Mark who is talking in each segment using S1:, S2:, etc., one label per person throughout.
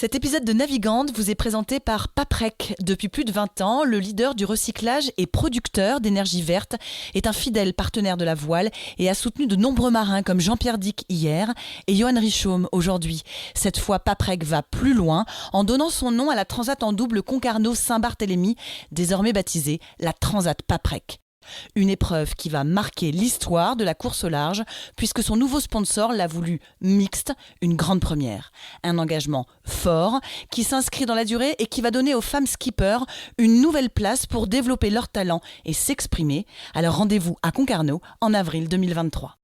S1: Cet épisode de Navigante vous est présenté par Paprec. Depuis plus de 20 ans, le leader du recyclage et producteur d'énergie verte est un fidèle partenaire de la voile et a soutenu de nombreux marins comme Jean-Pierre Dick hier et Johan Richaume aujourd'hui. Cette fois, Paprec va plus loin en donnant son nom à la transat en double Concarneau-Saint-Barthélemy, désormais baptisée la Transat Paprec. Une épreuve qui va marquer l'histoire de la course au large puisque son nouveau sponsor l'a voulu mixte, une grande première. Un engagement fort qui s'inscrit dans la durée et qui va donner aux femmes skippers une nouvelle place pour développer leur talent et s'exprimer. Alors rendez-vous à Concarneau en avril 2023.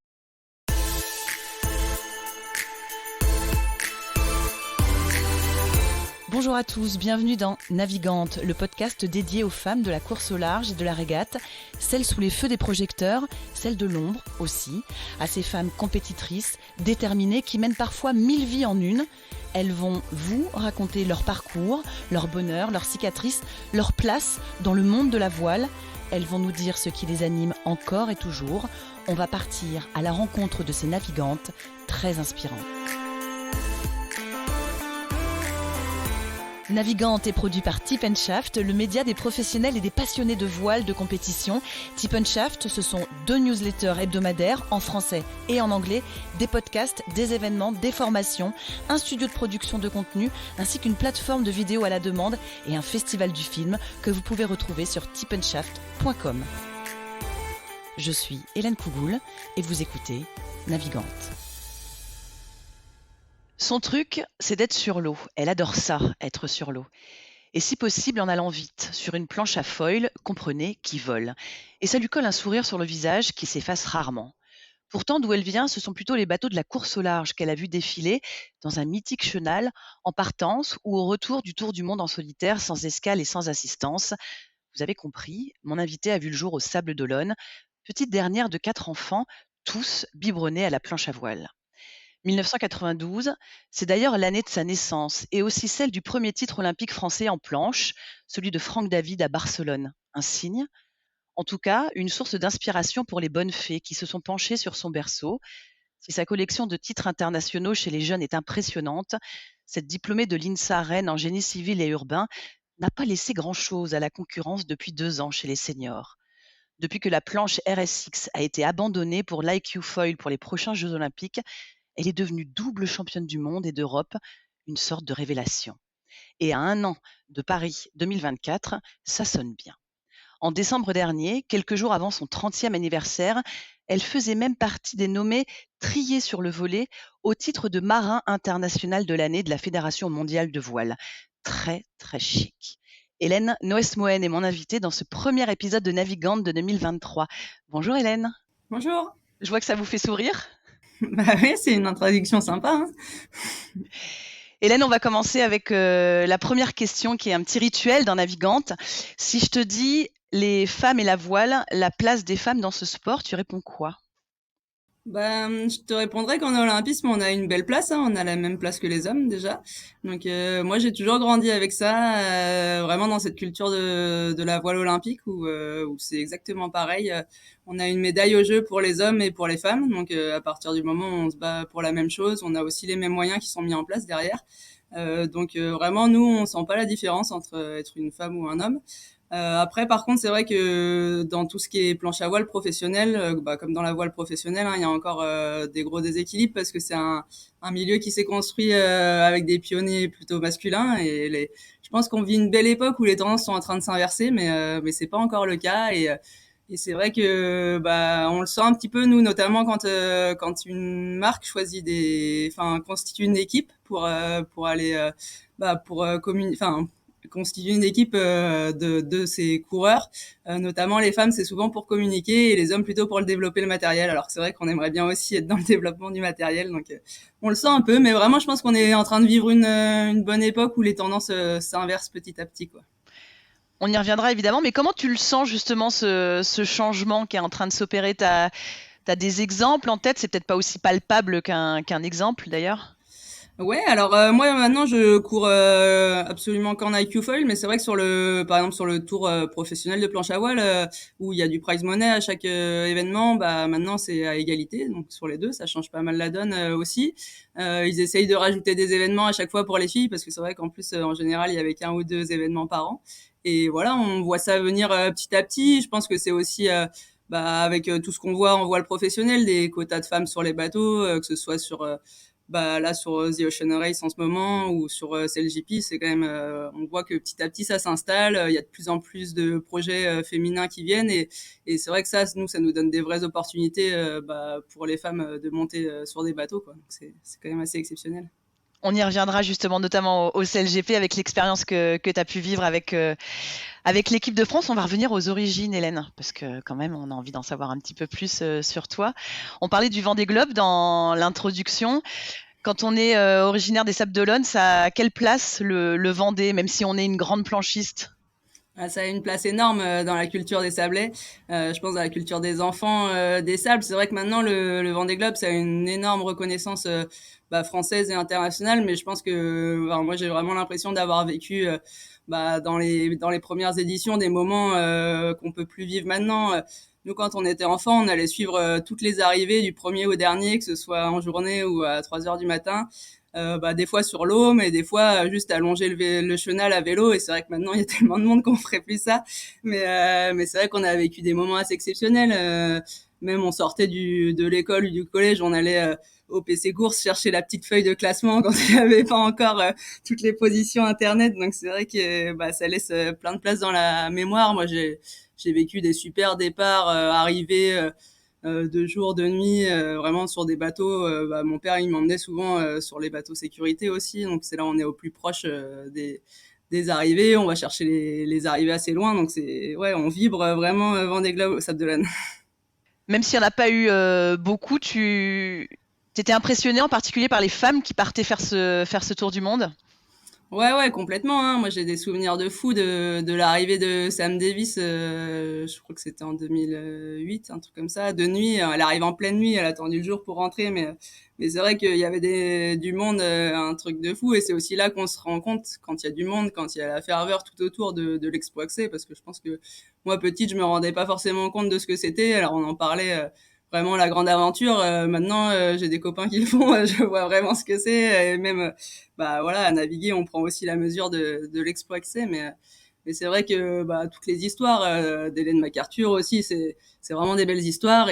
S1: Bonjour à tous, bienvenue dans Navigante, le podcast dédié aux femmes de la course au large et de la régate, celles sous les feux des projecteurs, celles de l'ombre aussi, à ces femmes compétitrices, déterminées, qui mènent parfois 1000 vies en une. Elles vont vous raconter leur parcours, leur bonheur, leurs cicatrices, leur place dans le monde de la voile. Elles vont nous dire ce qui les anime encore et toujours. On va partir à la rencontre de ces navigantes très inspirantes. Navigante est produit par Tip & Shaft, le média des professionnels et des passionnés de voile de compétition. Tip & Shaft, ce sont 2 newsletters hebdomadaires en français et en anglais, des podcasts, des événements, des formations, un studio de production de contenu, ainsi qu'une plateforme de vidéos à la demande et un festival du film que vous pouvez retrouver sur tipandshaft.com. Je suis Hélène Cougoul et vous écoutez Navigante. Son truc, c'est d'être sur l'eau. Elle adore ça, être sur l'eau. Et si possible, en allant vite, sur une planche à foil, comprenez, qui vole. Et ça lui colle un sourire sur le visage qui s'efface rarement. Pourtant, d'où elle vient, ce sont plutôt les bateaux de la course au large qu'elle a vu défiler dans un mythique chenal, en partance ou au retour du tour du monde en solitaire, sans escale et sans assistance. Vous avez compris, mon invitée a vu le jour au Sable d'Olonne, petite dernière de 4 enfants, tous biberonnés à la planche à voile. 1992, c'est d'ailleurs l'année de sa naissance et aussi celle du premier titre olympique français en planche, celui de Franck David à Barcelone. Un signe ? En tout cas, une source d'inspiration pour les bonnes fées qui se sont penchées sur son berceau. Si sa collection de titres internationaux chez les jeunes est impressionnante, cette diplômée de l'INSA Rennes en génie civil et urbain n'a pas laissé grand-chose à la concurrence depuis 2 ans chez les seniors. Depuis que la planche RSX a été abandonnée pour l'IQ Foil pour les prochains Jeux olympiques, elle est devenue double championne du monde et d'Europe, une sorte de révélation. Et à 1 an de Paris 2024, ça sonne bien. En décembre dernier, quelques jours avant son 30e anniversaire, elle faisait même partie des nommés triés sur le volet au titre de marin international de l'année de la Fédération mondiale de voile. Très, très chic. Hélène Noesmoen est mon invitée dans ce premier épisode de Navigante de 2023. Bonjour Hélène.
S2: Bonjour.
S1: Je vois que ça vous fait sourire.
S2: Bah oui, c'est une introduction sympa. Hein.
S1: Hélène, on va commencer avec la première question qui est un petit rituel dans Navigante. Si je te dis les femmes et la voile, la place des femmes dans ce sport, tu réponds quoi ?
S2: Je te répondrais qu'en olympisme, on a une belle place. Hein, on a la même place que les hommes déjà. Donc moi, j'ai toujours grandi avec ça, vraiment dans cette culture de la voile olympique où c'est exactement pareil. On a une médaille au jeu pour les hommes et pour les femmes. Donc à partir du moment où on se bat pour la même chose, on a aussi les mêmes moyens qui sont mis en place derrière. Donc vraiment, nous, on sent pas la différence entre être une femme ou un homme. Après, par contre, c'est vrai que dans tout ce qui est planche à voile professionnelle, comme dans la voile professionnelle, hein, il y a encore des gros déséquilibres parce que c'est un milieu qui s'est construit avec des pionniers plutôt masculins et je pense qu'on vit une belle époque où les tendances sont en train de s'inverser, mais c'est pas encore le cas et c'est vrai que on le sent un petit peu nous, notamment quand une marque choisit constitue une équipe pour aller constituer une équipe de ces coureurs, notamment les femmes, c'est souvent pour communiquer et les hommes plutôt pour le développer le matériel. Alors que c'est vrai qu'on aimerait bien aussi être dans le développement du matériel, donc on le sent un peu, mais vraiment je pense qu'on est en train de vivre une bonne époque où les tendances s'inversent petit à petit, quoi.
S1: On y reviendra évidemment, mais comment tu le sens justement ce changement qui est en train de s'opérer ? T'as des exemples en tête ? C'est peut-être pas aussi palpable qu'un exemple d'ailleurs ?
S2: Ouais, alors moi maintenant je cours absolument qu'en IQ foil, mais c'est vrai que par exemple sur le tour professionnel de planche à voile où il y a du prize money à chaque événement, bah maintenant c'est à égalité, donc sur les deux ça change pas mal la donne aussi. Ils essayent de rajouter des événements à chaque fois pour les filles parce que c'est vrai qu'en plus en général il y avait qu'un ou deux événements par an. Et voilà, on voit ça venir petit à petit. Je pense que c'est aussi avec tout ce qu'on voit en voile professionnel, des quotas de femmes sur les bateaux, que ce soit sur là sur The Ocean Race en ce moment ou sur CLGP, c'est quand même on voit que petit à petit ça s'installe, il y a de plus en plus de projets féminins qui viennent et c'est vrai que ça nous donne des vraies opportunités pour les femmes de monter sur des bateaux quoi. Donc c'est quand même assez exceptionnel.
S1: On y reviendra justement, notamment au CLGP, avec l'expérience que tu as pu vivre avec l'équipe de France. On va revenir aux origines, Hélène, parce que quand même, on a envie d'en savoir un petit peu plus sur toi. On parlait du Vendée Globe dans l'introduction. Quand on est originaire des Sables d'Olonne, ça a quelle place le Vendée, même si on est une grande planchiste?
S2: Ah, ça a une place énorme dans la culture des sablés. Je pense dans la culture des enfants des sables. C'est vrai que maintenant le Vendée Globe, ça a une énorme reconnaissance française et internationale. Mais je pense que moi j'ai vraiment l'impression d'avoir vécu dans les premières éditions des moments qu'on peut plus vivre maintenant. Nous, quand on était enfant, on allait suivre toutes les arrivées du premier au dernier, que ce soit en journée ou à 3 heures du matin. Des fois sur l'eau, mais des fois juste allonger le chenal à vélo. Et c'est vrai que maintenant il y a tellement de monde qu'on ferait plus ça. Mais c'est vrai qu'on a vécu des moments assez exceptionnels. Même on sortait de l'école ou du collège, on allait au PC Course chercher la petite feuille de classement quand il n'y avait pas encore toutes les positions internet. Donc c'est vrai que ça laisse plein de place dans la mémoire. Moi j'ai vécu des super départs, arrivées. De jour, de nuit, vraiment sur des bateaux. Mon père, il m'emmenait souvent sur les bateaux sécurité aussi. Donc c'est là où on est au plus proche des arrivées. On va chercher les arrivées assez loin. Donc on vibre vraiment Vendée Globe au Sable d'Olonne.
S1: Même s'il n'y en a pas eu beaucoup, tu étais impressionné en particulier par les femmes qui partaient faire ce tour du monde?
S2: Ouais, complètement, hein. Moi, j'ai des souvenirs de fou de l'arrivée de Sam Davis. Je crois que c'était en 2008, un truc comme ça, de nuit. Elle arrive en pleine nuit, elle a attendu le jour pour rentrer, mais c'est vrai qu'il y avait du monde, un truc de fou. Et c'est aussi là qu'on se rend compte quand il y a du monde, quand il y a la ferveur tout autour de l'Expo Accès, parce que je pense que moi, petite, je me rendais pas forcément compte de ce que c'était. Alors, on en parlait. Vraiment la grande aventure. Maintenant, j'ai des copains qui le font, je vois vraiment ce que c'est. Et même, voilà, à naviguer, on prend aussi la mesure de l'exploit que c'est. Mais c'est vrai que toutes les histoires d'Hélène MacArthur aussi, c'est vraiment des belles histoires.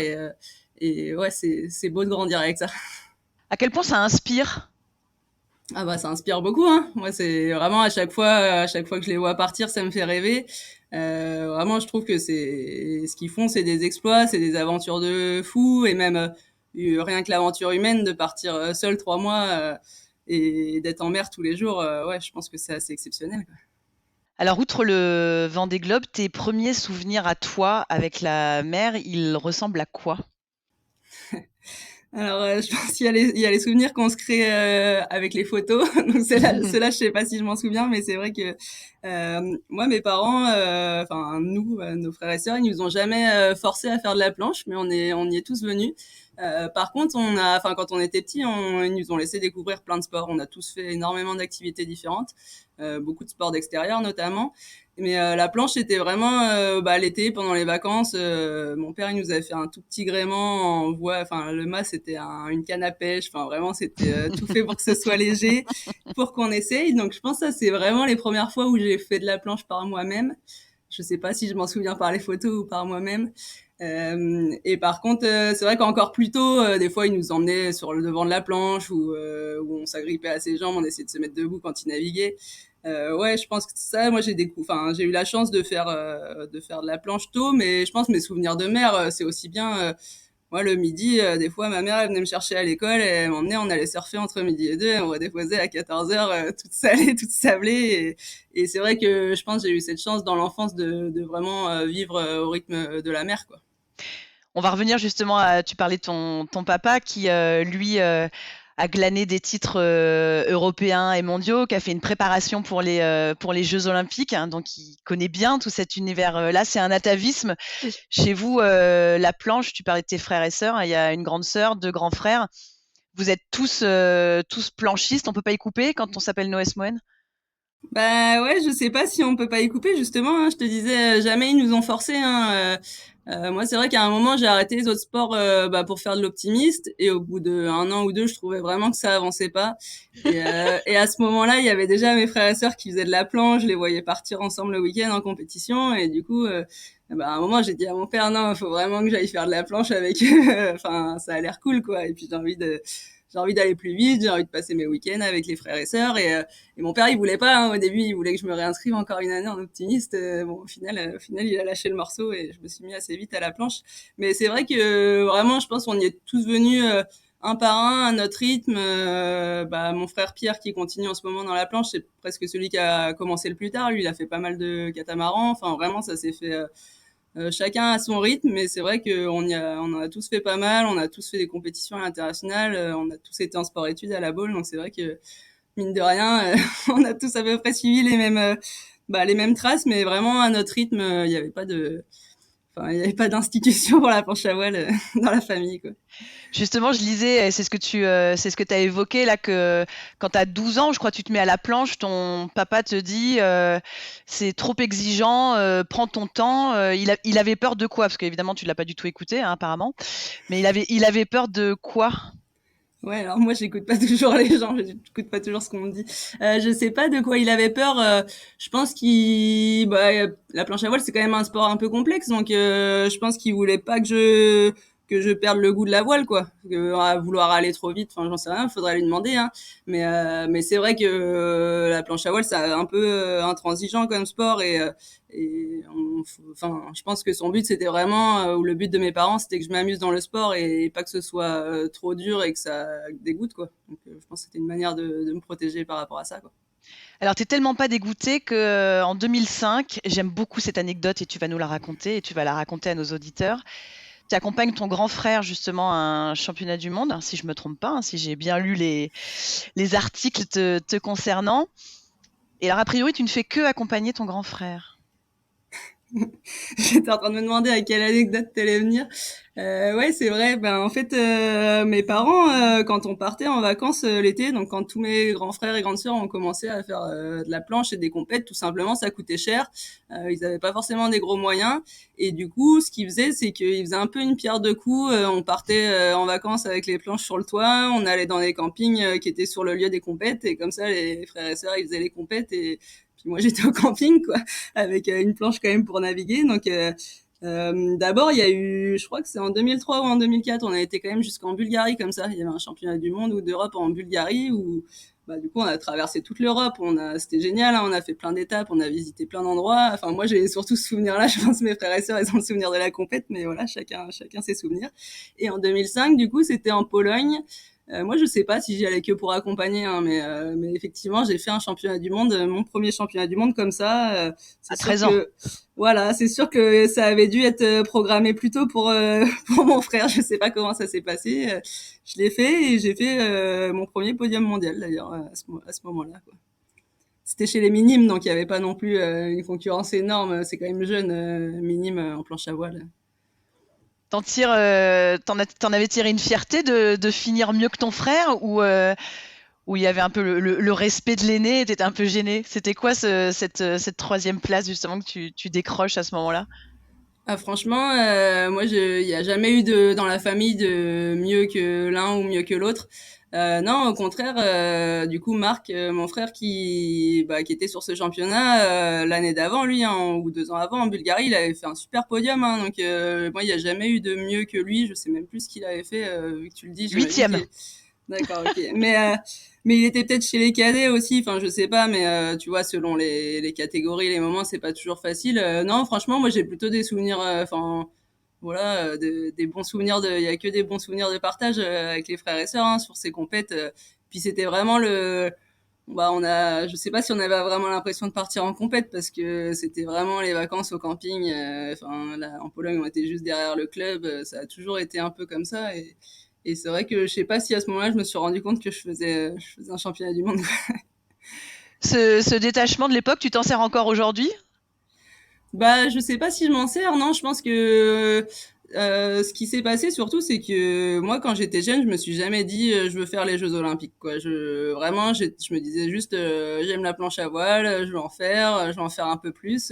S2: Et ouais, c'est beau de grandir avec ça.
S1: À quel point ça inspire?
S2: Ah ça inspire beaucoup, hein. Moi, c'est vraiment à chaque fois que je les vois partir, ça me fait rêver. Vraiment, je trouve que c'est ce qu'ils font, c'est des exploits, c'est des aventures de fous, et même rien que l'aventure humaine de partir seul 3 mois et d'être en mer tous les jours. Ouais, je pense que c'est assez exceptionnel, quoi.
S1: Alors, outre le Vendée Globe, tes premiers souvenirs à toi avec la mer, ils ressemblent à quoi?
S2: Alors, je pense qu'il y a les souvenirs qu'on se crée avec les photos. Donc, ceux-là, je sais pas si je m'en souviens, mais c'est vrai que moi, mes parents, nous, nos frères et sœurs, ils nous ont jamais forcé à faire de la planche, mais on y est tous venus. Par contre, quand on était petits, ils nous ont laissé découvrir plein de sports. On a tous fait énormément d'activités différentes, beaucoup de sports d'extérieur notamment. Mais la planche, c'était vraiment l'été pendant les vacances. Mon père, il nous avait fait un tout petit gréement en bois. Enfin, le mât, c'était une canne à pêche. Enfin, vraiment, c'était tout fait pour que ce soit léger, pour qu'on essaye. Donc, je pense que ça, c'est vraiment les premières fois où j'ai fait de la planche par moi-même. Je sais pas si je m'en souviens par les photos ou par moi-même. Et par contre, c'est vrai qu'encore plus tôt, des fois, ils nous emmenaient sur le devant de la planche où on s'agrippait à ses jambes, on essayait de se mettre debout quand ils naviguaient. Ouais, je pense que ça, moi, j'ai eu la chance de faire de la planche tôt, mais je pense que mes souvenirs de mer, c'est aussi bien. Moi, le midi, des fois, ma mère, elle venait me chercher à l'école, et elle m'emmenait, on allait surfer entre midi et deux, et on redéposait à 14 heures, toute salée, toute sablée. Et c'est vrai que je pense que j'ai eu cette chance dans l'enfance de vraiment vivre au rythme de la mer, quoi.
S1: On va revenir justement tu parlais de ton papa qui, lui, a glané des titres européens et mondiaux, qui a fait une préparation pour les Jeux Olympiques, hein, donc il connaît bien tout cet univers-là. C'est un atavisme. Chez vous, la planche, tu parlais de tes frères et sœurs, hein, il y a une grande sœur, deux grands frères. Vous êtes tous planchistes, on peut pas y couper quand on s'appelle Noès Moen?
S2: Bah ouais, je sais pas si on peut pas y couper justement. Hein, je te disais, jamais ils nous ont forcé. Hein, moi, c'est vrai qu'à un moment, j'ai arrêté les autres sports bah, pour faire de l'optimiste. Et au bout d'un an ou deux, je trouvais vraiment que ça avançait pas. Et à ce moment-là, il y avait déjà mes frères et sœurs qui faisaient de la planche. Je les voyais partir ensemble le week-end en compétition. Et du coup, bah, à un moment, j'ai dit à mon père, non, il faut vraiment que j'aille faire de la planche avec eux. Enfin, ça a l'air cool, quoi. Et puis j'ai envie d'aller plus vite, j'ai envie de passer mes week-ends avec les frères et sœurs. Et mon père, il voulait pas. Hein, au début, il voulait que je me réinscrive encore une année en optimiste. Bon, au final, il a lâché le morceau et je me suis mis assez vite à la planche. Mais c'est vrai que vraiment, je pense qu'on y est tous venus un par un à notre rythme. Bah, mon frère Pierre, qui continue en ce moment dans la planche, c'est presque celui qui a commencé le plus tard. Lui, il a fait pas mal de catamarans. Enfin, vraiment, ça s'est fait. Chacun à son rythme, mais c'est vrai on en a tous fait pas mal, on a tous fait des compétitions internationales, on a tous été en sport-études à la Baule, donc c'est vrai que mine de rien, on a tous à peu près suivi les mêmes traces, mais vraiment à notre rythme, il n'y avait pas il y avait pas d'institution pour la planche à voile dans la famille, quoi.
S1: Justement, je lisais, et c'est ce que tu as évoqué là, que quand tu as 12 ans, je crois, tu te mets à la planche, ton papa te dit c'est trop exigeant, prends ton temps. Il avait peur de quoi? Parce qu'évidemment, tu l'as pas du tout écouté, hein, apparemment. Mais il avait peur de quoi?
S2: Ouais, alors moi j'écoute pas toujours les gens, j'écoute pas toujours ce qu'on me dit. Je sais pas de quoi il avait peur. Je pense la planche à voile c'est quand même un sport un peu complexe, donc je pense qu'il voulait pas que je perde le goût de la voile, quoi. À vouloir aller trop vite, enfin j'en sais rien, faudrait lui demander. Hein. Mais c'est vrai que la planche à voile c'est un peu intransigeant comme sport enfin, je pense que son but c'était vraiment, ou le but de mes parents c'était que je m'amuse dans le sport et pas que ce soit trop dur et que ça dégoûte, quoi. Donc je pense que c'était une manière de me protéger par rapport à ça, quoi.
S1: Alors, tu es tellement pas dégoûté que en 2005, j'aime beaucoup cette anecdote et tu vas nous la raconter et tu vas la raconter à nos auditeurs. Tu accompagnes ton grand frère justement à un championnat du monde, hein, si je me trompe pas, hein, si j'ai bien lu les articles te concernant. Et alors, a priori, tu ne fais que accompagner ton grand frère.
S2: J'étais en train de me demander à quelle anecdote t'allais venir. Ouais, c'est vrai. Ben en fait, mes parents, quand on partait en vacances l'été, donc quand tous mes grands frères et grandes sœurs ont commencé à faire de la planche et des compètes, tout simplement, ça coûtait cher. Ils avaient pas forcément des gros moyens, et du coup, ce qu'ils faisaient, c'est qu'ils faisaient un peu une pierre deux coups. On partait en vacances avec les planches sur le toit, on allait dans des campings qui étaient sur le lieu des compètes, et comme ça, les frères et sœurs, ils faisaient les compètes et puis moi j'étais au camping, quoi, avec une planche quand même pour naviguer. Donc d'abord il y a eu, je crois que c'est en 2003 ou en 2004, on a été quand même jusqu'en Bulgarie comme ça. Il y avait un championnat du monde ou d'Europe en Bulgarie où bah, du coup on a traversé toute l'Europe. C'était génial, hein, on a fait plein d'étapes, on a visité plein d'endroits. Enfin moi j'ai surtout ce souvenir là. Je pense que mes frères et sœurs ils ont le souvenir de la compète, mais voilà, chacun ses souvenirs. Et en 2005 du coup c'était en Pologne. Moi, je sais pas si j'y allais que pour accompagner, hein, mais effectivement, j'ai fait un championnat du monde, mon premier championnat du monde comme ça. C'est
S1: À
S2: sûr
S1: 13 ans.
S2: que, voilà, c'est sûr que ça avait dû être programmé plus tôt pour pour mon frère. Je sais pas comment ça s'est passé. Je l'ai fait et j'ai fait mon premier podium mondial d'ailleurs à ce moment-là, quoi. C'était chez les minimes, donc il y avait pas non plus une concurrence énorme. C'est quand même jeune, minime en planche à voile.
S1: T'en avais tiré une fierté de finir mieux que ton frère ou il y avait un peu le respect de l'aîné et t'étais un peu gêné? C'était quoi cette troisième place justement que tu décroches à ce moment-là?
S2: Ah, franchement, moi, il y a jamais eu dans la famille de mieux que l'un ou mieux que l'autre. Non, au contraire, du coup, Marc, mon frère qui était sur ce championnat l'année d'avant, lui, hein, ou 2 ans avant en Bulgarie, il avait fait un super podium. Hein, donc, moi, il y a jamais eu de mieux que lui. Je sais même plus ce qu'il avait fait, vu que tu le dis. J'imagine
S1: Huitième.
S2: qu'il D'accord, ok. Mais il était peut-être chez les cadets aussi, enfin je sais pas, mais tu vois, selon les catégories, les moments, c'est pas toujours facile. Non, franchement, moi j'ai plutôt des souvenirs, enfin voilà, des bons souvenirs il y a que des bons souvenirs de partage avec les frères et sœurs hein, sur ces compètes. Puis c'était vraiment je sais pas si on avait vraiment l'impression de partir en compète parce que c'était vraiment les vacances au camping. Enfin là, en Pologne, on était juste derrière le club. Ça a toujours été un peu comme ça et c'est vrai que je sais pas si à ce moment-là, je me suis rendu compte que je faisais un championnat du monde.
S1: Ce détachement de l'époque, tu t'en sers encore aujourd'hui?
S2: Bah, je sais pas si je m'en sers, non, je pense que Ce qui s'est passé surtout, c'est que moi, quand j'étais jeune, je me suis jamais dit je veux faire les Jeux Olympiques, quoi. Vraiment, je me disais juste j'aime la planche à voile, je vais en faire un peu plus,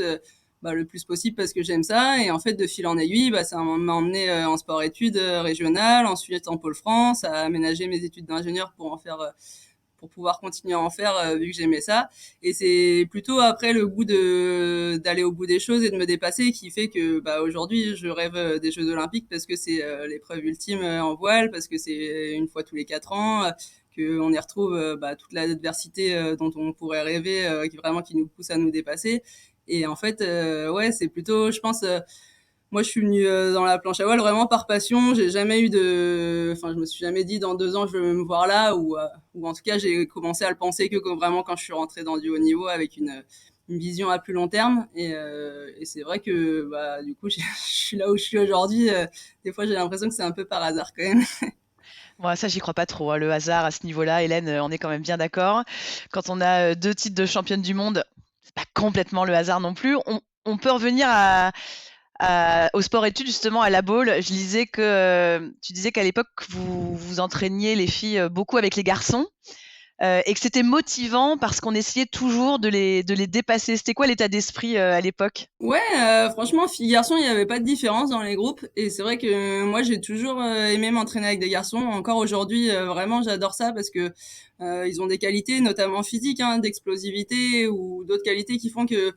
S2: le plus possible parce que j'aime ça. Et en fait, de fil en aiguille, ça m'a emmené en sport-études régional, ensuite en pôle France, à aménager mes études d'ingénieur pour en faire pour pouvoir continuer à en faire vu que j'aimais ça. Et c'est plutôt après le goût de d'aller au bout des choses et de me dépasser qui fait que aujourd'hui je rêve des Jeux Olympiques parce que c'est l'épreuve ultime en voile, parce que c'est une fois tous les 4 ans. Qu'on y retrouve toute l'adversité dont on pourrait rêver, qui nous pousse à nous dépasser. Et en fait, ouais, c'est plutôt, je pense, moi, je suis venue dans la planche à voile vraiment par passion. J'ai jamais eu de, enfin, je me suis jamais dit dans 2 ans je veux me voir là, ou en tout cas j'ai commencé à le penser que vraiment quand je suis rentrée dans du haut niveau avec une vision à plus long terme. Et c'est vrai que du coup je suis là où je suis aujourd'hui. Des fois j'ai l'impression que c'est un peu par hasard quand même.
S1: Moi, ça, j'y crois pas trop, hein, le hasard à ce niveau-là. Hélène, on est quand même bien d'accord. Quand on a 2 titres de championne du monde, c'est pas complètement le hasard non plus. On peut revenir au sport-études, justement, à la bowl. Je lisais que tu disais qu'à l'époque, vous vous entraîniez les filles beaucoup avec les garçons. Et que c'était motivant parce qu'on essayait toujours de les dépasser. C'était quoi l'état d'esprit à l'époque?
S2: Ouais, franchement, filles garçons, il y avait pas de différence dans les groupes. Et c'est vrai que moi, j'ai toujours aimé m'entraîner avec des garçons. Encore aujourd'hui, vraiment, j'adore ça parce que ils ont des qualités, notamment physiques, hein, d'explosivité ou d'autres qualités qui font que,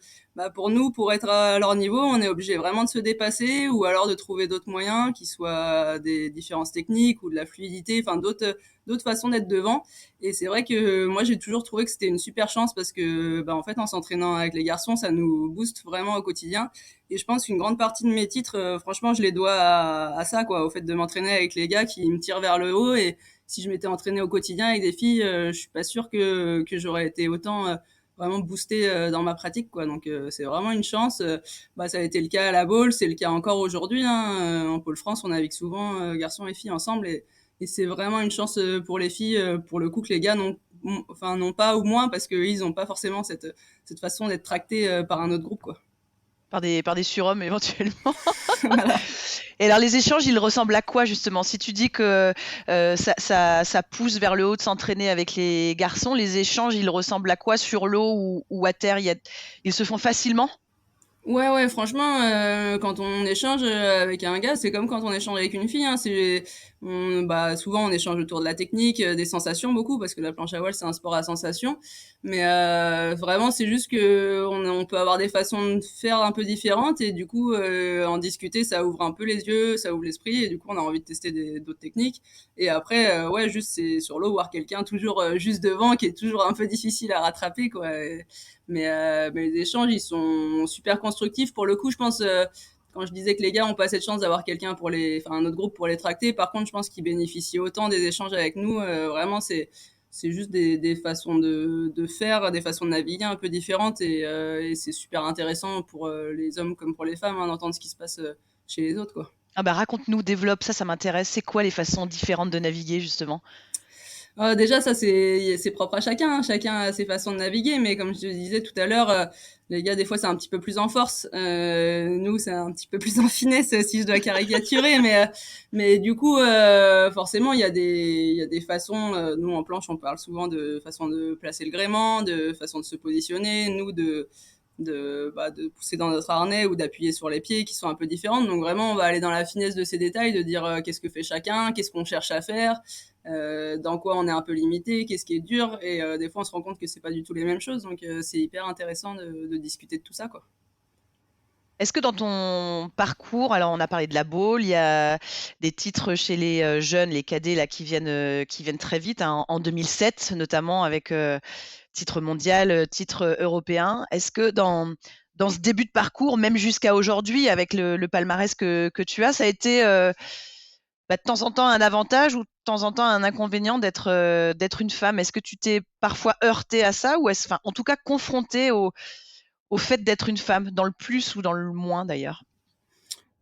S2: pour nous, pour être à leur niveau, on est obligé vraiment de se dépasser ou alors de trouver d'autres moyens, qui soient des différences techniques ou de la fluidité, enfin d'autres façons d'être devant. Et c'est vrai que moi, j'ai toujours trouvé que c'était une super chance parce que, en fait, en s'entraînant avec les garçons, ça nous booste vraiment au quotidien. Et je pense qu'une grande partie de mes titres, franchement, je les dois à ça, quoi, au fait de m'entraîner avec les gars qui me tirent vers le haut. Et si je m'étais entraînée au quotidien avec des filles, je suis pas sûre que j'aurais été autant vraiment boostée dans ma pratique, quoi. Donc c'est vraiment une chance. Ça a été le cas à la bowl, c'est le cas encore aujourd'hui, hein. En pôle France, on navigue souvent garçons et filles ensemble. Et c'est vraiment une chance pour les filles, pour le coup, que les gars n'ont pas ou moins parce qu'ils n'ont pas forcément cette façon d'être tractés par un autre groupe, quoi.
S1: Par des surhommes éventuellement.
S2: Voilà.
S1: Et alors les échanges, ils ressemblent à quoi justement? Si tu dis que ça pousse vers le haut de s'entraîner avec les garçons, les échanges, ils ressemblent à quoi sur l'eau ou à terre? Ils se font facilement?
S2: Ouais, ouais, franchement, quand on échange avec un gars, c'est comme quand on échange avec une fille, hein. Souvent, on échange autour de la technique, des sensations beaucoup, parce que la planche à voile, c'est un sport à sensations. Mais vraiment, c'est juste que on peut avoir des façons de faire un peu différentes, et du coup, en discuter, ça ouvre un peu les yeux, ça ouvre l'esprit, et du coup, on a envie de tester d'autres techniques. Et après, ouais, juste c'est sur l'eau voir quelqu'un toujours juste devant, qui est toujours un peu difficile à rattraper, quoi. Mais les échanges, ils sont super constructifs. Pour le coup, je pense, quand je disais que les gars ont pas cette chance d'avoir quelqu'un un autre groupe pour les tracter, par contre, je pense qu'ils bénéficient autant des échanges avec nous. Vraiment, c'est juste des façons de faire, des façons de naviguer un peu différentes. Et c'est super intéressant pour les hommes comme pour les femmes, hein, d'entendre ce qui se passe chez les autres, quoi.
S1: Ah bah raconte-nous, développe, ça m'intéresse. C'est quoi les façons différentes de naviguer justement?
S2: Déjà, ça, c'est propre à chacun, hein. Chacun a ses façons de naviguer, mais comme je te disais tout à l'heure, les gars, des fois, c'est un petit peu plus en force. Nous, c'est un petit peu plus en finesse, si je dois caricaturer. Mais du coup, forcément, il y a des façons. Nous, en planche, on parle souvent de façon de placer le gréement, de façon de se positionner. Nous, de pousser dans notre harnais ou d'appuyer sur les pieds qui sont un peu différentes. Donc vraiment, on va aller dans la finesse de ces détails, de dire qu'est-ce que fait chacun, qu'est-ce qu'on cherche à faire, dans quoi on est un peu limité, qu'est-ce qui est dur. Et des fois, on se rend compte que c'est pas du tout les mêmes choses. Donc c'est hyper intéressant de discuter de tout ça, quoi.
S1: Est-ce que dans ton parcours, alors on a parlé de la bowl, il y a des titres chez les jeunes, les cadets là qui viennent très vite, hein, en 2007 notamment avec titre mondial, titre européen. Est-ce que dans ce début de parcours, même jusqu'à aujourd'hui, avec le palmarès que tu as, ça a été de temps en temps un avantage ou de temps en temps un inconvénient d'être une femme? Est-ce que tu t'es parfois heurté à ça ou enfin, en tout cas confronté au fait d'être une femme, dans le plus ou dans le moins d'ailleurs?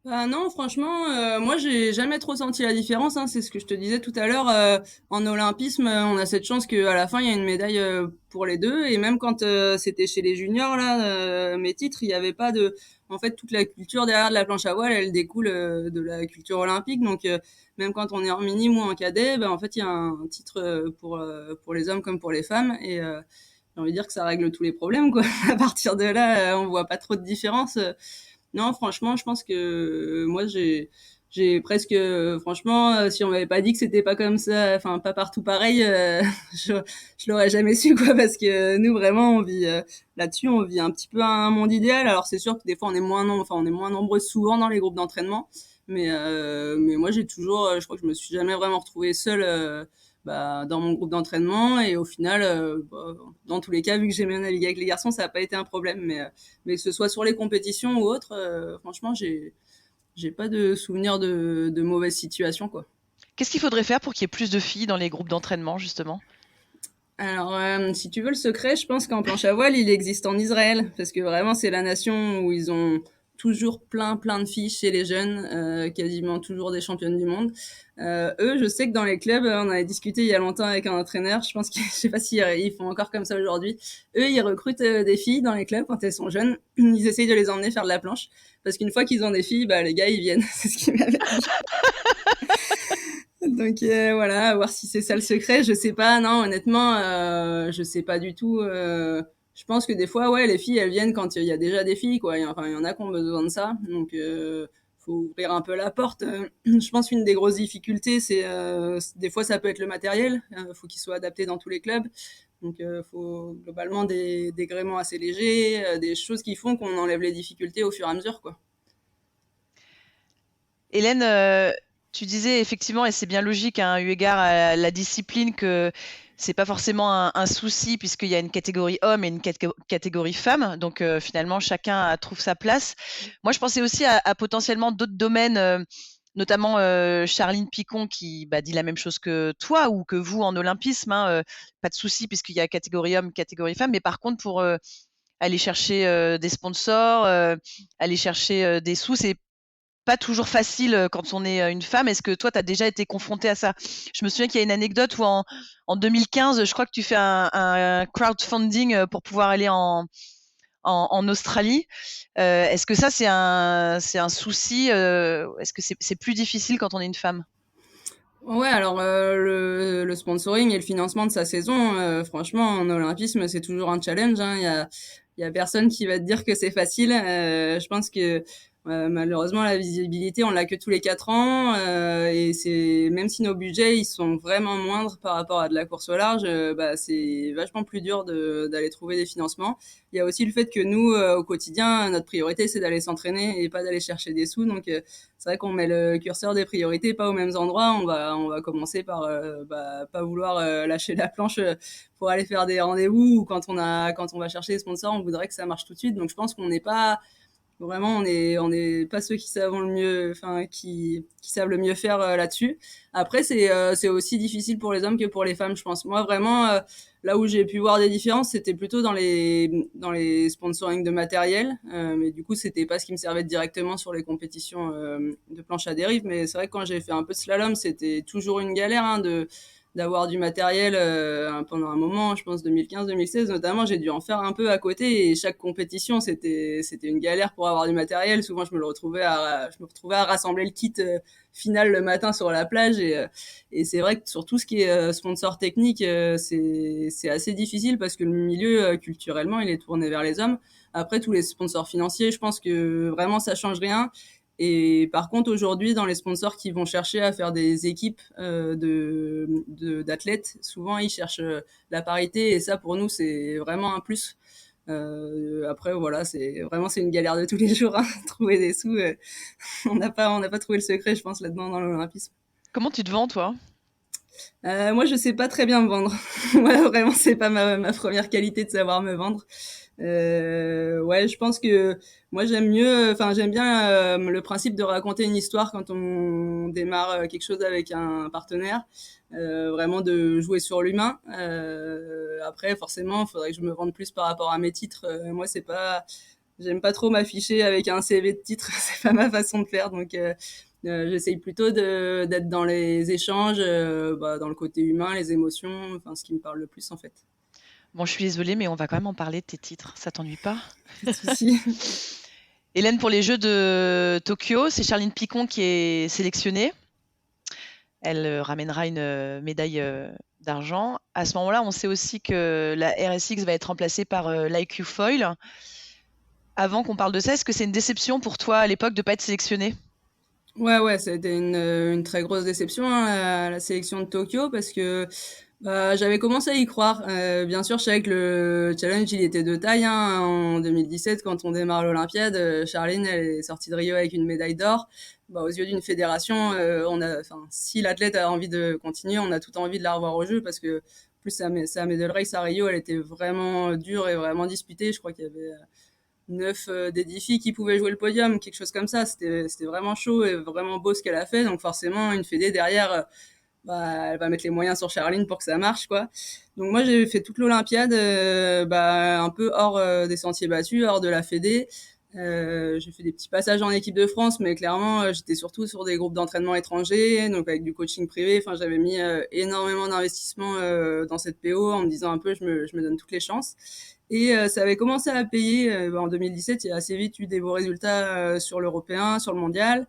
S2: Bah non, franchement, moi j'ai jamais trop senti la différence, hein. C'est ce que je te disais tout à l'heure. En olympisme, on a cette chance qu'à la fin il y a une médaille pour les deux. Et même quand c'était chez les juniors là, mes titres, il y avait pas de. En fait, toute la culture derrière de la planche à voile, elle découle de la culture olympique. Donc même quand on est en minime ou en cadet, ben en fait il y a un titre pour les hommes comme pour les femmes. Et j'ai envie de dire que ça règle tous les problèmes quoi. À partir de là, on voit pas trop de différence. Non, franchement, je pense que moi, j'ai presque, franchement, si on m'avait pas dit que c'était pas comme ça, enfin, pas partout pareil, je, je l'aurais jamais su, quoi, parce que nous, vraiment, on vit là-dessus, on vit un petit peu un monde idéal. Alors, c'est sûr que des fois, on est moins nombreux souvent dans les groupes d'entraînement, mais moi, j'ai toujours, je crois que je me suis jamais vraiment retrouvée seule. Dans mon groupe d'entraînement et au final dans tous les cas vu que j'ai bien navigué avec les garçons ça n'a pas été un problème mais que ce soit sur les compétitions ou autres, franchement, j'ai pas de souvenir de mauvaises situations, quoi.
S1: Qu'est-ce qu'il faudrait faire pour qu'il y ait plus de filles dans les groupes d'entraînement, justement?
S2: Alors, si tu veux le secret, je pense qu'en planche à voile, il existe en Israël, parce que vraiment, c'est la nation où ils ont toujours plein de filles chez les jeunes, quasiment toujours des championnes du monde. Eux, je sais que dans les clubs, on avait discuté il y a longtemps avec un entraîneur, je pense que, je sais pas si ils font encore comme ça aujourd'hui. Eux, ils recrutent des filles dans les clubs quand elles sont jeunes. Ils essayent de les emmener faire de la planche, parce qu'une fois qu'ils ont des filles, bah, les gars, ils viennent. C'est ce qu'ils m'avaient dit. Donc voilà, à voir si c'est ça le secret. Je sais pas, non, honnêtement, je sais pas du tout. Je pense que des fois, ouais, les filles, elles viennent quand il y a déjà des filles, quoi. Enfin, il y en a qui ont besoin de ça. Donc, faut ouvrir un peu la porte. Je pense qu'une des grosses difficultés, c'est des fois, ça peut être le matériel. Faut qu'il soit adapté dans tous les clubs. Donc, faut globalement des gréements assez légers, des choses qui font qu'on enlève les difficultés au fur et à mesure, quoi.
S1: Hélène, tu disais effectivement, et c'est bien logique, hein, eu égard à la discipline, que c'est pas forcément un souci puisqu'il y a une catégorie homme et une catégorie femme. Donc finalement, chacun trouve sa place. Moi, je pensais aussi à potentiellement d'autres domaines, notamment Charline Picon qui dit la même chose que toi ou que vous en olympisme, hein, pas de souci puisqu'il y a catégorie homme, catégorie femme. Mais par contre, pour aller chercher des sponsors, aller chercher des sous, c'est pas toujours facile quand on est une femme. Est-ce que toi, tu as déjà été confrontée à ça? Je me souviens qu'il y a une anecdote où en 2015, je crois que tu fais un crowdfunding pour pouvoir aller en Australie. Est-ce que ça, c'est un souci? Est-ce que c'est plus difficile quand on est une femme?
S2: Ouais, alors le sponsoring et le financement de sa saison, franchement, en olympisme, c'est toujours un challenge, hein. Il y a personne qui va te dire que c'est facile. Je pense que malheureusement, la visibilité, on l'a que tous les 4 ans. Et c'est même si nos budgets, ils sont vraiment moindres par rapport à de la course au large, c'est vachement plus dur d'aller trouver des financements. Il y a aussi le fait que nous, au quotidien, notre priorité, c'est d'aller s'entraîner et pas d'aller chercher des sous. Donc, c'est vrai qu'on met le curseur des priorités pas aux mêmes endroits. On va commencer par pas vouloir lâcher la planche pour aller faire des rendez-vous ou quand on va chercher des sponsors, on voudrait que ça marche tout de suite. Donc je pense qu'on n'est pas vraiment on est pas ceux qui savent le mieux, enfin qui savent le mieux faire là-dessus. Après c'est aussi difficile pour les hommes que pour les femmes, je pense. Moi vraiment là où j'ai pu voir des différences, c'était plutôt dans les sponsorings de matériel, mais du coup c'était pas ce qui me servait directement sur les compétitions de planche à dérive. Mais c'est vrai que quand j'ai fait un peu de slalom, c'était toujours une galère hein, de d'avoir du matériel pendant un moment, je pense 2015-2016 notamment, j'ai dû en faire un peu à côté et chaque compétition c'était une galère pour avoir du matériel. Souvent je me retrouvais à rassembler le kit final le matin sur la plage et c'est vrai que sur tout ce qui est sponsor technique, c'est assez difficile parce que le milieu culturellement il est tourné vers les hommes. Après tous les sponsors financiers, je pense que vraiment ça change rien. Et par contre, aujourd'hui, dans les sponsors qui vont chercher à faire des équipes d'athlètes, souvent ils cherchent la parité et ça, pour nous, c'est vraiment un plus. Après, voilà, c'est une galère de tous les jours, hein, trouver des sous. On n'a pas trouvé le secret, je pense, là-dedans dans l'olympisme.
S1: Comment tu te vends, toi?
S2: Moi, je sais pas très bien me vendre. Ouais, vraiment, c'est pas ma première qualité de savoir me vendre. Ouais, je pense que moi j'aime bien le principe de raconter une histoire quand on démarre quelque chose avec un partenaire, vraiment de jouer sur l'humain. Après, forcément, il faudrait que je me vende plus par rapport à mes titres. Moi, c'est pas j'aime pas trop m'afficher avec un CV de titre, c'est pas ma façon de faire. Donc, j'essaye plutôt d'être dans les échanges, dans le côté humain, les émotions, enfin, ce qui me parle le plus, en fait.
S1: Bon, je suis désolée, mais on va quand même en parler de tes titres. Ça t'ennuie pas?
S2: Pas de souci.
S1: Hélène, pour les Jeux de Tokyo, c'est Charline Picon qui est sélectionnée. Elle ramènera une médaille d'argent. À ce moment-là, on sait aussi que la RSX va être remplacée par l'IQ Foil. Avant qu'on parle de ça, est-ce que c'est une déception pour toi à l'époque de ne pas être sélectionnée?
S2: Ouais, ça a été une très grosse déception, hein, la sélection de Tokyo, parce que j'avais commencé à y croire. Bien sûr, je savais que le challenge, il était de taille, hein. En 2017, quand on démarre l'Olympiade, Charline, elle est sortie de Rio avec une médaille d'or. Aux yeux d'une fédération, si l'athlète a envie de continuer, on a tout envie de la revoir au jeu, parce que plus sa medal race à Rio, elle était vraiment dure et vraiment disputée. Je crois qu'il y avait 9 des 10 filles qui pouvaient jouer le podium, quelque chose comme ça. C'était vraiment chaud et vraiment beau ce qu'elle a fait. Donc forcément, une fédé derrière, elle va mettre les moyens sur Charline pour que ça marche, quoi. Donc moi, j'ai fait toute l'Olympiade, un peu hors des sentiers battus, hors de la fédé. J'ai fait des petits passages en équipe de France, mais clairement, j'étais surtout sur des groupes d'entraînement étrangers, donc avec du coaching privé. Enfin, j'avais mis énormément d'investissement dans cette PO en me disant un peu, je me donne toutes les chances. Et ça avait commencé à payer en 2017. Il y a assez vite eu des beaux résultats sur l'européen, sur le mondial.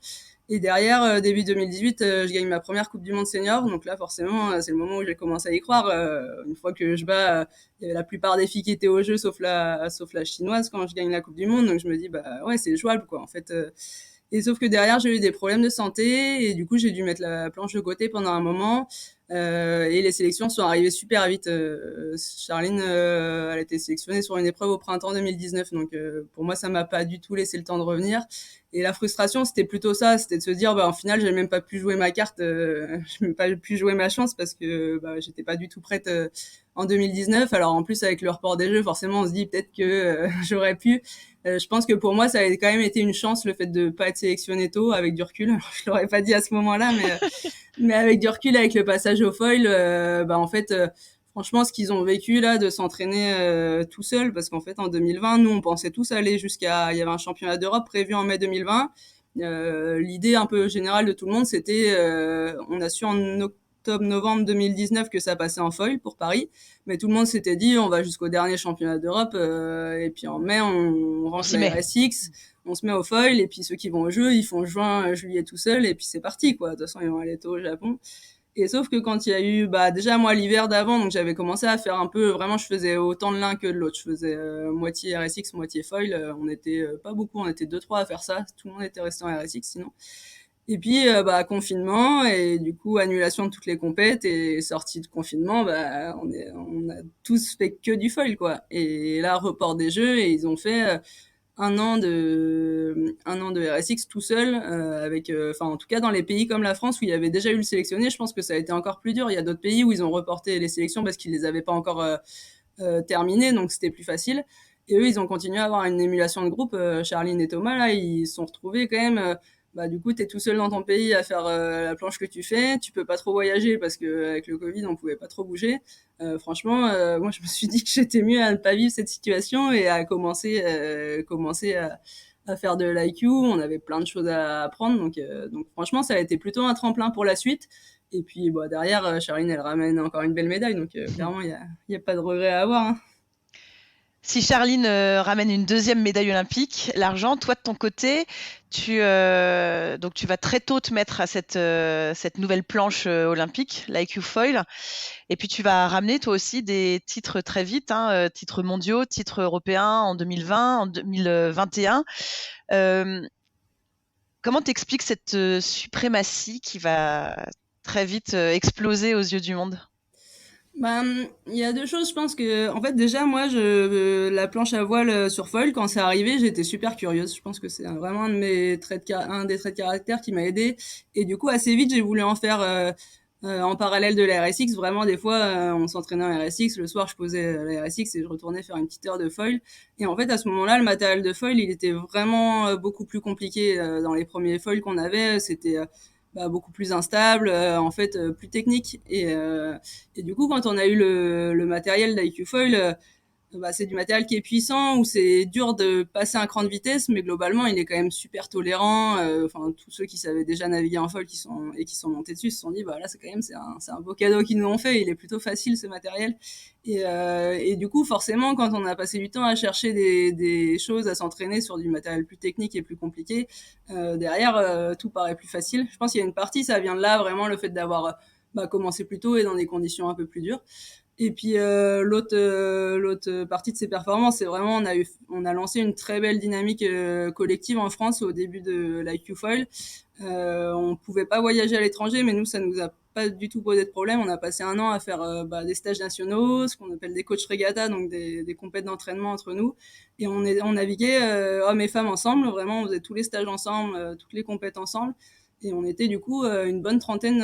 S2: Et derrière, début 2018, je gagne ma première Coupe du Monde senior. Donc là, forcément, c'est le moment où j'ai commencé à y croire. Une fois que je bats, il y avait la plupart des filles qui étaient au jeu, sauf la chinoise quand je gagne la Coupe du Monde. Donc je me dis, ouais, c'est jouable, quoi. En fait, et sauf que derrière, j'ai eu des problèmes de santé et du coup, j'ai dû mettre la planche de côté pendant un moment. Et les sélections sont arrivées super vite. Charline, elle a été sélectionnée sur une épreuve au printemps 2019. Donc pour moi, ça m'a pas du tout laissé le temps de revenir. Et la frustration, c'était plutôt ça, c'était de se dire, en final, j'ai même pas pu jouer ma carte, j'ai même pas pu jouer ma chance parce que j'étais pas du tout prête en 2019. Alors en plus, avec le report des Jeux, forcément, on se dit peut-être que j'aurais pu. Je pense que pour moi, ça a quand même été une chance le fait de pas être sélectionnée tôt, avec du recul. Je l'aurais pas dit à ce moment-là, mais avec du recul, avec le passage au foil, en fait, franchement, ce qu'ils ont vécu là, de s'entraîner tout seul, parce qu'en fait, en 2020, nous, on pensait tous aller jusqu'à, il y avait un championnat d'Europe prévu en mai 2020. L'idée un peu générale de tout le monde, c'était, on a su en octobre-novembre 2019 que ça passait en foil pour Paris, mais tout le monde s'était dit, on va jusqu'au dernier championnat d'Europe, et puis en mai, on
S1: On
S2: range
S1: s'y
S2: la
S1: met.
S2: RSX, on se met au foil, et puis ceux qui vont au jeu, ils font juin, juillet tout seuls, et puis c'est parti, quoi. De toute façon, ils vont aller tôt au Japon. Et sauf que quand il y a eu, déjà moi l'hiver d'avant, donc j'avais commencé à faire un peu, vraiment je faisais autant de l'un que de l'autre. Je faisais moitié RSX, moitié foil. On était pas beaucoup, on était deux trois à faire ça. Tout le monde était resté en RSX sinon. Et puis confinement et du coup annulation de toutes les compètes et sortie de confinement, on a tous fait que du foil, quoi. Et là report des jeux et ils ont fait un an de RSX tout seul, avec, en tout cas dans les pays comme la France où il y avait déjà eu le sélectionné, je pense que ça a été encore plus dur. Il y a d'autres pays où ils ont reporté les sélections parce qu'ils les avaient pas encore terminées, donc c'était plus facile. Et eux, ils ont continué à avoir une émulation de groupe. Charline et Thomas, là, ils se sont retrouvés quand même. Du coup, tu es tout seul dans ton pays à faire la planche que tu fais. Tu peux pas trop voyager parce que avec le Covid, on pouvait pas trop bouger. Franchement, moi, je me suis dit que j'étais mieux à ne pas vivre cette situation et à commencer à faire de l'IQ. On avait plein de choses à apprendre. Donc franchement, ça a été plutôt un tremplin pour la suite. Et puis, derrière, Charline, elle ramène encore une belle médaille. Donc, clairement, il y a pas de regret à avoir, hein.
S1: Si Charline ramène une deuxième médaille olympique, l'argent, toi de ton côté, donc tu vas très tôt te mettre à cette nouvelle planche olympique, l'IQ Foil, et puis tu vas ramener toi aussi des titres très vite, hein, titres mondiaux, titres européens en 2020, en 2021. Euh, Comment t'expliques cette suprématie qui va très vite exploser aux yeux du monde?
S2: Il y a deux choses, je pense que, en fait, déjà, moi, la planche à voile sur foil, quand c'est arrivé, j'étais super curieuse. Je pense que c'est vraiment un des traits de caractère qui m'a aidé. Et du coup, assez vite, j'ai voulu en faire en parallèle de la RSX. Vraiment, des fois, on s'entraînait en RSX. Le soir, je posais la RSX et je retournais faire une petite heure de foil. Et en fait, à ce moment-là, le matériel de foil, il était vraiment beaucoup plus compliqué. Dans les premiers foils qu'on avait, c'était beaucoup plus instable, en fait, plus technique. Et du coup, quand on a eu le matériel d'IQ Foil, bah, c'est du matériel qui est puissant, où c'est dur de passer un cran de vitesse, mais globalement, il est quand même super tolérant. Enfin, tous ceux qui savaient déjà naviguer en foil qui sont montés dessus se sont dit, bah là, c'est un beau cadeau qu'ils nous ont fait. Il est plutôt facile ce matériel. Et du coup, forcément, quand on a passé du temps à chercher des choses, à s'entraîner sur du matériel plus technique et plus compliqué, derrière, tout paraît plus facile. Je pense qu'il y a une partie, ça vient de là, vraiment le fait d'avoir bah, commencé plus tôt et dans des conditions un peu plus dures. Et puis l'autre partie de ces performances, c'est vraiment on a lancé une très belle dynamique collective en France au début de l'IQ-Foil. On pouvait pas voyager à l'étranger, mais nous ça nous a pas du tout posé de problème. On a passé un an à faire bah, des stages nationaux, ce qu'on appelle des coachs regatta, donc des compètes d'entraînement entre nous. Et on naviguait hommes et femmes ensemble. Vraiment, on faisait tous les stages ensemble, toutes les compètes ensemble. Et on était du coup une bonne trentaine,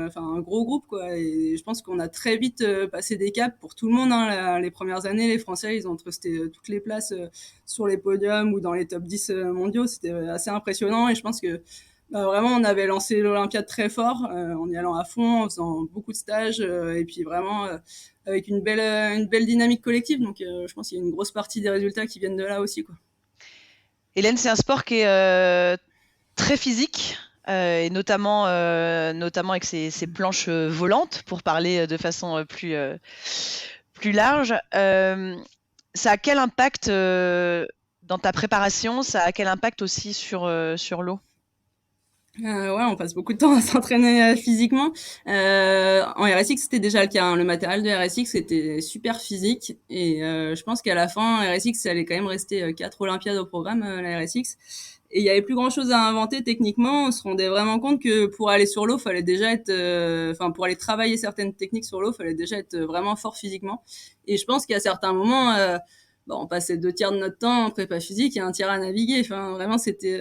S2: enfin un gros groupe quoi. Et je pense qu'on a très vite passé des caps pour tout le monde. Hein. Les premières années, les Français, ils ont trusté toutes les places sur les podiums ou dans les top 10 mondiaux. C'était assez impressionnant. Et je pense que bah, vraiment, on avait lancé l'Olympiade très fort, en y allant à fond, en faisant beaucoup de stages, et puis vraiment avec une belle dynamique collective. Donc, je pense qu'il y a une grosse partie des résultats qui viennent de là aussi, quoi.
S1: Hélène, c'est un sport qui est très physique, et notamment avec ces planches volantes, pour parler de façon plus large. Ça a quel impact dans ta préparation? Ça a quel impact aussi sur l'eau?
S2: Ouais, on passe beaucoup de temps à s'entraîner physiquement. En RSX, c'était déjà le cas. Hein. Le matériel de RSX était super physique. Et je pense qu'à la fin, RSX, ça allait quand même rester 4 Olympiades au programme, la RSX. Et il y avait plus grand chose à inventer techniquement. On se rendait vraiment compte que pour aller sur l'eau, fallait déjà être, enfin, pour aller travailler certaines techniques sur l'eau, fallait déjà être vraiment fort physiquement. Et je pense qu'à certains moments, bon, on passait 2 tiers de notre temps en prépa physique et un tiers à naviguer. Enfin, vraiment, c'était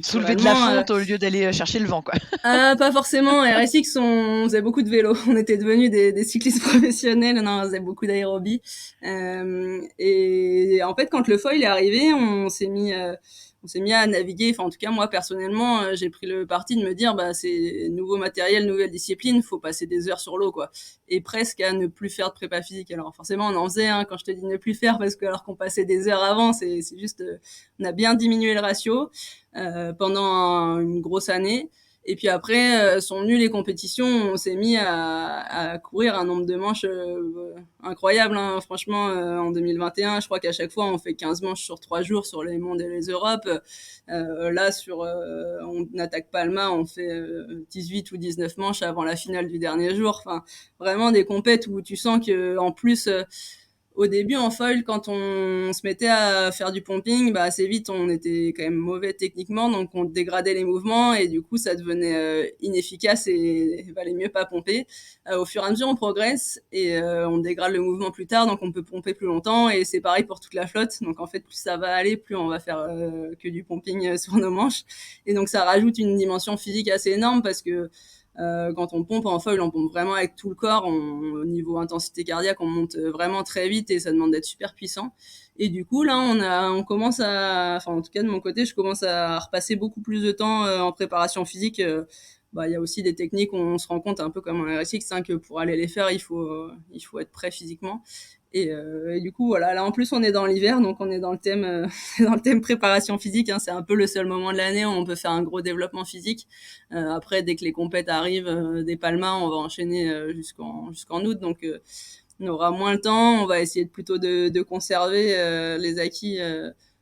S1: Soulever de la
S2: culturellement.
S1: fonte au lieu d'aller chercher le vent, quoi.
S2: Pas forcément. RSX, on faisait beaucoup de vélo. On était devenus des cyclistes professionnels. Non, on faisait beaucoup d'aérobie. Et en fait, quand le foil est arrivé, on s'est mis à naviguer. Enfin, en tout cas, moi personnellement, j'ai pris le parti de me dire, bah, c'est nouveau matériel, nouvelle discipline. Faut passer des heures sur l'eau, quoi. Et presque à ne plus faire de prépa physique. Alors, forcément, on en faisait. Hein, quand je te dis ne plus faire, parce que alors qu'on passait des heures avant, c'est juste, on a bien diminué le ratio pendant une grosse année. Et puis après, sont venues les compétitions, on s'est mis à courir un nombre de manches incroyable. Hein. Franchement, en 2021, je crois qu'à chaque fois, on fait 15 manches sur 3 jours sur les mondes et les Europes. Là, on attaque Palma, on fait 18 ou 19 manches avant la finale du dernier jour. Enfin, vraiment des compètes où tu sens que en plus au début en foil, quand on se mettait à faire du pumping, bah assez vite on était quand même mauvais techniquement, donc on dégradait les mouvements et du coup ça devenait inefficace et valait mieux pas pomper. Au fur et à mesure on progresse et on dégrade le mouvement plus tard, donc on peut pomper plus longtemps et c'est pareil pour toute la flotte. Donc en fait plus ça va aller, plus on va faire que du pumping sur nos manches et donc ça rajoute une dimension physique assez énorme parce que quand on pompe en foil, on pompe vraiment avec tout le corps. Au niveau intensité cardiaque, on monte vraiment très vite et ça demande d'être super puissant. Et du coup, là, on commence enfin, en tout cas de mon côté, je commence à repasser beaucoup plus de temps en préparation physique. Bah, il y a aussi des techniques où on se rend compte un peu comme en RSX, hein, que pour aller les faire, il faut être prêt physiquement. Et du coup, voilà, là en plus on est dans l'hiver, donc on est dans le thème, dans le thème préparation physique. Hein, c'est un peu le seul moment de l'année où on peut faire un gros développement physique. Après, dès que les compètes arrivent, des palmas, on va enchaîner jusqu'en août, donc on aura moins le temps. On va essayer plutôt de conserver les acquis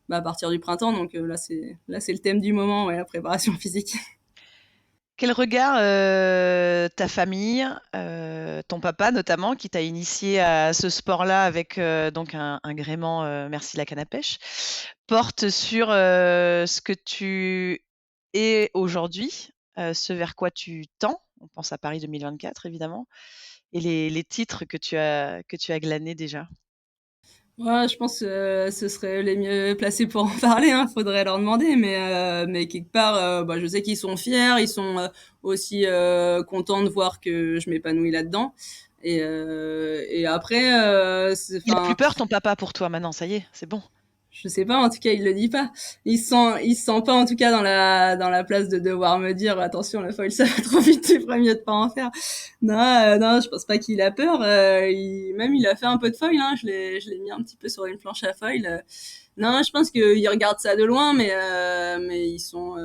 S2: bah, à partir du printemps. Donc là c'est le thème du moment, ouais, la préparation physique.
S1: Quel regard ta famille, ton papa notamment, qui t'a initié à ce sport-là avec donc un gréement Merci la canne à pêche, porte sur ce que tu es aujourd'hui, ce vers quoi tu tends? On pense à Paris 2024 évidemment, et les titres que tu as glanés déjà.
S2: Ouais, je pense que ce serait les mieux placés pour en parler, hein, faudrait leur demander, mais quelque part, bah, je sais qu'ils sont fiers, ils sont aussi contents de voir que je m'épanouis là-dedans. Et après,
S1: Il a plus
S2: enfin,
S1: peur ton papa pour toi maintenant, ça y est, c'est bon?
S2: Je sais pas, en tout cas, il le dit pas. Il se sent pas, en tout cas, dans la place de devoir me dire, attention, la foil, ça va trop vite, tu ferais mieux de pas en faire. Non, non, je pense pas qu'il a peur. Même, il a fait un peu de foil, hein. Je l'ai mis un petit peu sur une planche à foil. Non, je pense qu'ils regardent ça de loin, mais ils sont,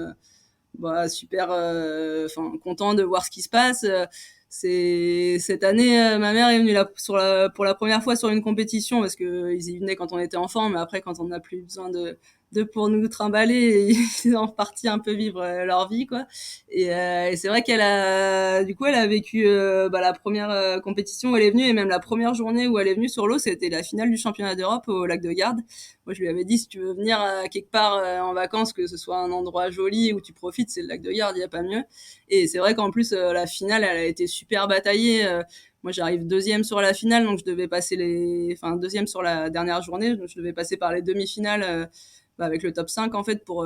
S2: bah, super, enfin, contents de voir ce qui se passe. C'est cette année, ma mère est venue pour la première fois sur une compétition parce que ils y venaient quand on était enfant, mais après quand on n'a plus besoin de pour nous trimballer, ils sont repartis un peu vivre leur vie quoi. Et c'est vrai qu'elle a du coup elle a vécu bah, la première compétition où elle est venue et même la première journée où elle est venue sur l'eau, c'était la finale du championnat d'Europe au lac de Garde. Moi je lui avais dit si tu veux venir quelque part en vacances, que ce soit un endroit joli où tu profites, c'est le lac de Garde, il y a pas mieux. Et c'est vrai qu'en plus, la finale, elle a été super bataillée. Moi, j'arrive deuxième sur la finale, donc je devais passer enfin, deuxième sur la dernière journée. Donc, je devais passer par les demi-finales, bah, avec le top 5, en fait, pour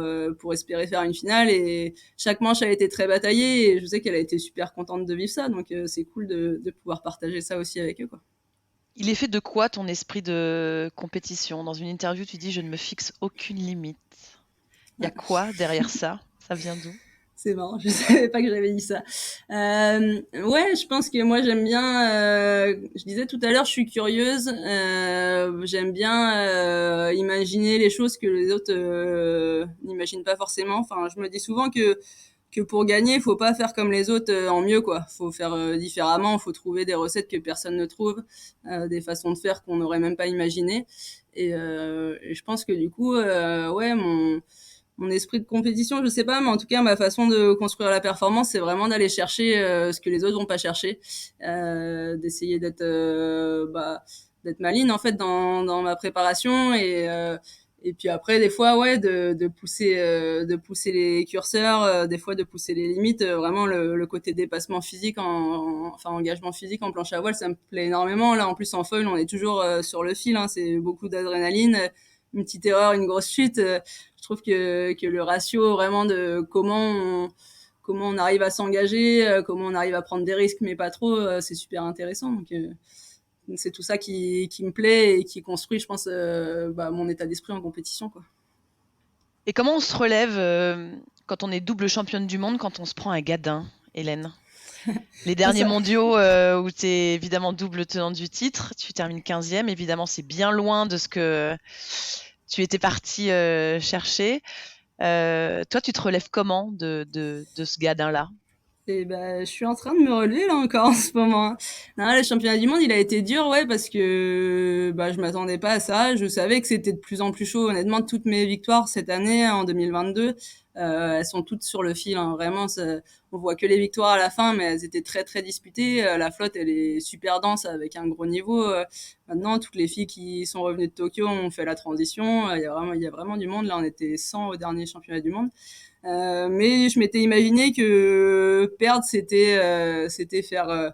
S2: espérer faire une finale. Et chaque manche a été très bataillée et je sais qu'elle a été super contente de vivre ça. Donc, c'est cool de pouvoir partager ça aussi avec eux, quoi.
S1: Il est fait de quoi ton esprit de compétition? Dans une interview, tu dis: «Je ne me fixe aucune limite». Il y a quoi derrière ça? Ça vient d'où?
S2: C'est marrant, je savais pas que j'avais dit ça. Ouais, je pense que moi j'aime bien. Je disais tout à l'heure, je suis curieuse. J'aime bien imaginer les choses que les autres n'imaginent pas forcément. Enfin, je me dis souvent que pour gagner, il faut pas faire comme les autres en mieux, quoi. Faut faire différemment. Faut trouver des recettes que personne ne trouve, des façons de faire qu'on n'aurait même pas imaginées. Et je pense que du coup, ouais, mon esprit de compétition, je sais pas, mais en tout cas, ma façon de construire la performance, c'est vraiment d'aller chercher ce que les autres vont pas chercher, d'essayer bah, d'être maligne en fait dans ma préparation et puis après des fois ouais de pousser les curseurs, des fois de pousser les limites, vraiment le côté dépassement physique enfin engagement physique en planche à voile, ça me plaît énormément. Là en plus en foil, on est toujours sur le fil, hein, c'est beaucoup d'adrénaline, une petite erreur, une grosse chute. Je trouve que le ratio vraiment de comment on arrive à s'engager, comment on arrive à prendre des risques, mais pas trop, c'est super intéressant. Donc, c'est tout ça qui me plaît et qui construit, je pense, bah, mon état d'esprit en compétition, quoi.
S1: Et comment on se relève quand on est double championne du monde, quand on se prend un gadin, Hélène? Les
S2: Ah,
S1: derniers
S2: ça,
S1: mondiaux où tu es évidemment double tenante du titre, tu termines 15e. Évidemment, c'est bien loin de ce que tu étais partie chercher. Toi, tu te relèves comment de ce gadin-là?
S2: et bah, je suis en train de me relever là encore en ce moment, hein. Non, le championnat du monde, il a été dur, ouais, parce que bah, je m'attendais pas à ça. Je savais que c'était de plus en plus chaud. Honnêtement, toutes mes victoires cette année, en 2022, elles sont toutes sur le fil, hein. Vraiment, on voit que les victoires à la fin, mais elles étaient très très disputées. La flotte, elle est super dense avec un gros niveau. Maintenant, toutes les filles qui sont revenues de Tokyo ont fait la transition. Il y a vraiment du monde. Là, on était 100 au dernier championnat du monde. Mais je m'étais imaginé que perdre, c'était faire,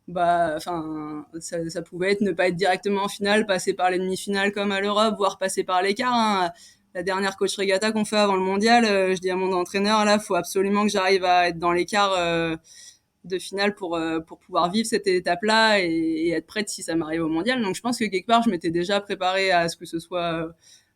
S2: bah, enfin, ça pouvait être ne pas être directement en finale, passer par les demi-finales comme à l'Europe, voire passer par l'écart, hein. La dernière coach regatta qu'on fait avant le mondial, je dis à mon entraîneur, là, faut absolument que j'arrive à être dans l'écart de finale pour pouvoir vivre cette étape-là et être prête si ça m'arrive au mondial. Donc je pense que quelque part, je m'étais déjà préparée à ce que ce soit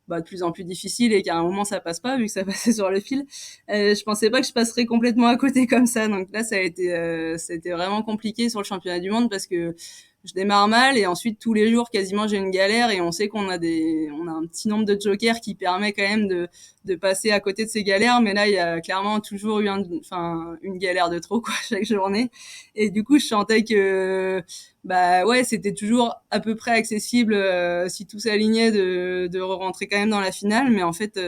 S2: bah, de plus en plus difficile et qu'à un moment ça passe pas vu que ça passait sur le fil. Je pensais pas que je passerais complètement à côté comme ça. Donc là, ça a été vraiment compliqué sur le championnat du monde parce que je démarre mal et ensuite tous les jours quasiment j'ai une galère et on sait on a un petit nombre de jokers qui permet quand même de passer à côté de ces galères, mais là il y a clairement toujours eu une galère de trop quoi chaque journée et du coup je sentais que bah ouais c'était toujours à peu près accessible si tout s'alignait de rentrer quand même dans la finale, mais en fait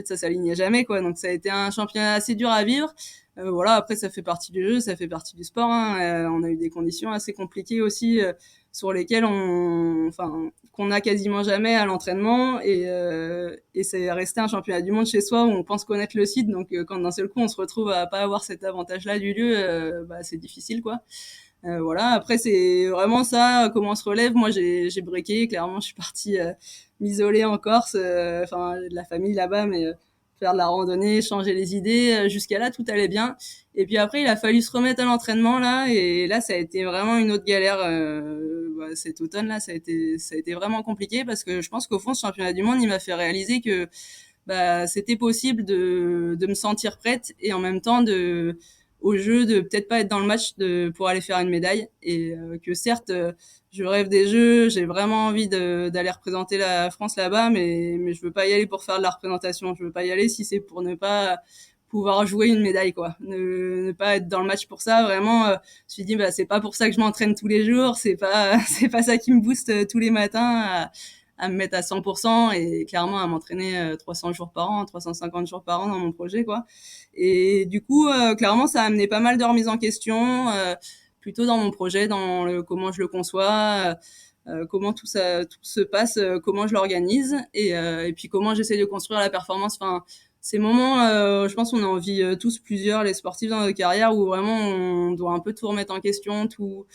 S2: ça s'alignait jamais quoi, donc ça a été un championnat assez dur à vivre. Voilà, après ça fait partie du jeu, ça fait partie du sport, hein. On a eu des conditions assez compliquées aussi sur lesquelles qu'on a quasiment jamais à l'entraînement et c'est resté un championnat du monde chez soi où on pense connaître le site, donc quand d'un seul coup on se retrouve à pas avoir cet avantage-là du lieu, bah c'est difficile quoi. Voilà, après c'est vraiment ça, comment on se relève. Moi j'ai breaké, clairement je suis partie m'isoler en Corse, enfin de la famille là-bas, mais faire de la randonnée, changer les idées. Jusqu'à là, tout allait bien. Et puis après, il a fallu se remettre à l'entraînement là, et là, ça a été vraiment une autre galère. cet automne-là, ça a été vraiment compliqué parce que je pense qu'au fond, ce championnat du monde, il m'a fait réaliser que c'était possible de me sentir prête et en même temps au jeu de peut-être pas être dans le match pour aller faire une médaille et que certes je rêve des jeux, j'ai vraiment envie d'aller représenter la France là-bas, mais je veux pas y aller pour faire de la représentation, je veux pas y aller si c'est pour ne pas pouvoir jouer une médaille quoi, ne pas être dans le match pour ça vraiment. Je me suis dit c'est pas pour ça que je m'entraîne tous les jours, c'est pas c'est pas ça qui me booste tous les matins à me mettre à 100% et clairement à m'entraîner 300 jours par an, 350 jours par an dans mon projet, quoi. Et du coup, clairement, ça a amené pas mal de remises en question, plutôt dans mon projet, dans comment je le conçois, comment tout se passe, comment je l'organise et puis comment j'essaie de construire la performance. Enfin, ces moments, je pense qu'on en vit tous plusieurs, les sportifs dans notre carrière, où vraiment on doit un peu tout remettre en question, tout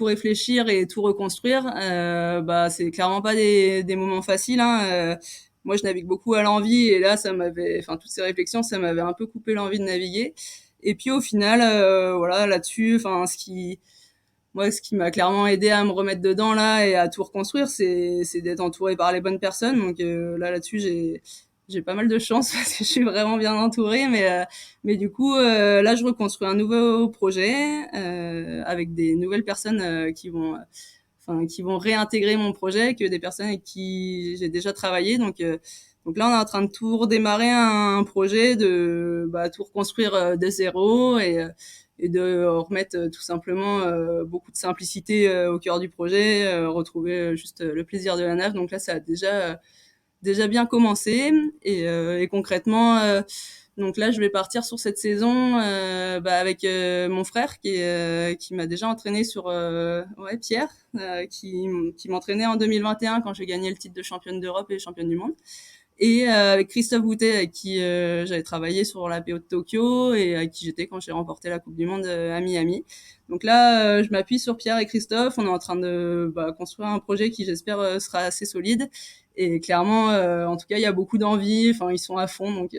S2: réfléchir et tout reconstruire. C'est clairement pas des moments faciles, hein. Moi, je navigue beaucoup à l'envie et là, toutes ces réflexions, ça m'avait un peu coupé l'envie de naviguer. Et puis au final, voilà, là-dessus, ce qui m'a clairement aidé à me remettre dedans là et à tout reconstruire, c'est d'être entouré par les bonnes personnes. Donc là-dessus, j'ai pas mal de chance parce que je suis vraiment bien entourée. Mais du coup, là, je reconstruis un nouveau projet avec des nouvelles personnes qui vont réintégrer mon projet, que des personnes avec qui j'ai déjà travaillé. Donc là, on est en train de tout redémarrer un projet tout reconstruire de zéro et de remettre tout simplement beaucoup de simplicité au cœur du projet, retrouver juste le plaisir de la nave. Donc là, ça a déjà bien commencé et concrètement, donc là, je vais partir sur cette saison avec mon frère qui m'a déjà entraîné sur Pierre, qui m'entraînait en 2021 quand j'ai gagné le titre de championne d'Europe et championne du monde. Et avec Christophe Boutet, avec qui j'avais travaillé sur la PO de Tokyo et avec qui j'étais quand j'ai remporté la Coupe du Monde à Miami. Donc là, je m'appuie sur Pierre et Christophe. On est en train de construire un projet qui, j'espère, sera assez solide. Et clairement, en tout cas, il y a beaucoup d'envie. Enfin, ils sont à fond. Donc,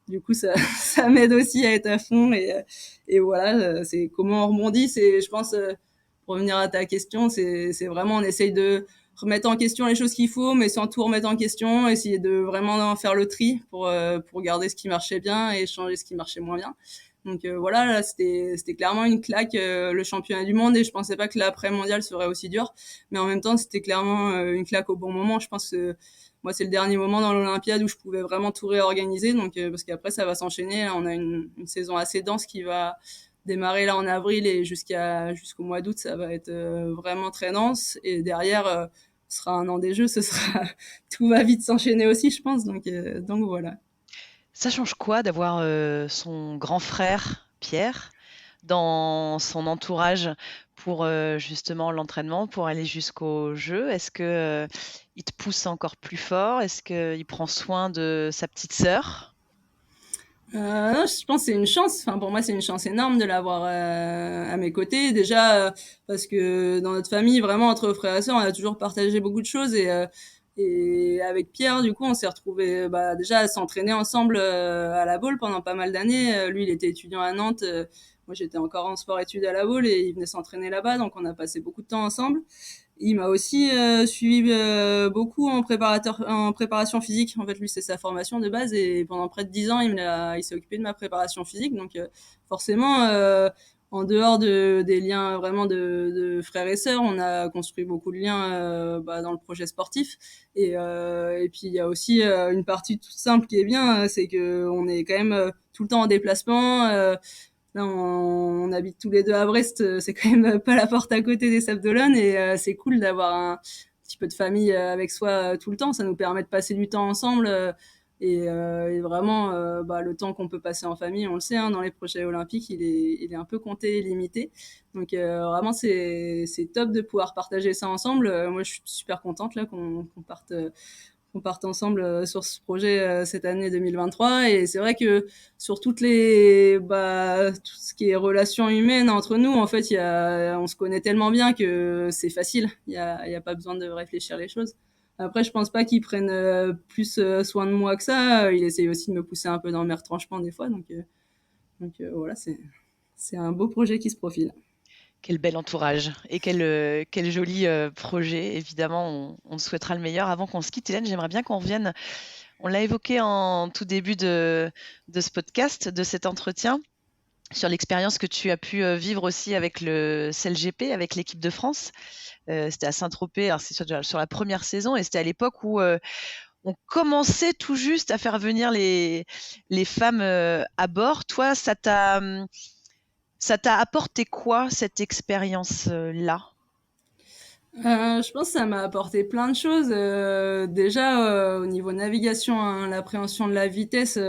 S2: du coup, ça, ça m'aide aussi à être à fond. Et voilà, c'est comment on rebondit. Je pense, pour revenir à ta question, c'est vraiment, on essaye de remettre en question les choses qu'il faut, mais sans tout remettre en question, essayer de vraiment faire le tri pour garder ce qui marchait bien et changer ce qui marchait moins bien. Donc voilà, là, c'était clairement une claque, le championnat du monde, et je pensais pas que l'après-mondial serait aussi dur, mais en même temps, c'était clairement une claque au bon moment. Je pense que moi, c'est le dernier moment dans l'Olympiade où je pouvais vraiment tout réorganiser, donc parce qu'après, ça va s'enchaîner. Là, on a une saison assez dense qui va démarrer là en avril et jusqu'au mois d'août, ça va être vraiment très dense. Et derrière, ce sera un an des Jeux, tout va vite s'enchaîner aussi, je pense. Donc voilà.
S1: Ça change quoi d'avoir son grand frère, Pierre, dans son entourage pour justement l'entraînement, pour aller jusqu'au jeu? Est-ce que il te pousse encore plus fort? Est-ce qu'il prend soin de sa petite sœur?
S2: Non, je pense que c'est une chance. Enfin, pour moi, c'est une chance énorme de l'avoir à mes côtés. Déjà, parce que dans notre famille, vraiment, entre frères et sœurs, on a toujours partagé beaucoup de choses. Et avec Pierre, du coup, on s'est retrouvés déjà à s'entraîner ensemble à la Baule pendant pas mal d'années. Lui, il était étudiant à Nantes. Moi, j'étais encore en sport-études à la Baule et il venait s'entraîner là-bas. Donc, on a passé beaucoup de temps ensemble. Il m'a aussi suivi beaucoup en préparation physique. En fait, lui, c'est sa formation de base et pendant près de 10 ans, il s'est occupé de ma préparation physique. Donc, forcément, en dehors des liens vraiment de frères et sœurs, on a construit beaucoup de liens dans le projet sportif. Et puis, il y a aussi une partie toute simple qui est bien, c'est que on est quand même tout le temps en déplacement. Là, on habite tous les deux à Brest, c'est quand même pas la porte à côté des Sables d'Olonne et c'est cool d'avoir un petit peu de famille avec soi tout le temps. Ça nous permet de passer du temps ensemble et vraiment, le temps qu'on peut passer en famille, on le sait, hein, dans les projets olympiques, il est un peu compté et limité. Donc vraiment, c'est top de pouvoir partager ça ensemble. Moi, je suis super contente là qu'on parte ensemble sur ce projet cette année 2023. Et c'est vrai que sur tout ce qui est relations humaines entre nous, en fait, on se connaît tellement bien que c'est facile. Il y a pas besoin de réfléchir les choses. Après, je pense pas qu'il prenne plus soin de moi que ça. Il essaye aussi de me pousser un peu dans mes retranchements des fois. Donc voilà, c'est un beau projet qui se profile.
S1: Quel bel entourage et quel joli projet. Évidemment, on te souhaitera le meilleur. Avant qu'on se quitte, Hélène, j'aimerais bien qu'on revienne. On l'a évoqué en tout début de ce podcast, de cet entretien, sur l'expérience que tu as pu vivre aussi avec le CLGP, avec l'équipe de France. C'était à Saint-Tropez, alors c'est sur la première saison, et c'était à l'époque où on commençait tout juste à faire venir les femmes à bord. Toi, ça t'a apporté quoi, cette expérience-là?
S2: Je pense que ça m'a apporté plein de choses. Déjà, au niveau navigation, hein, l'appréhension de la vitesse,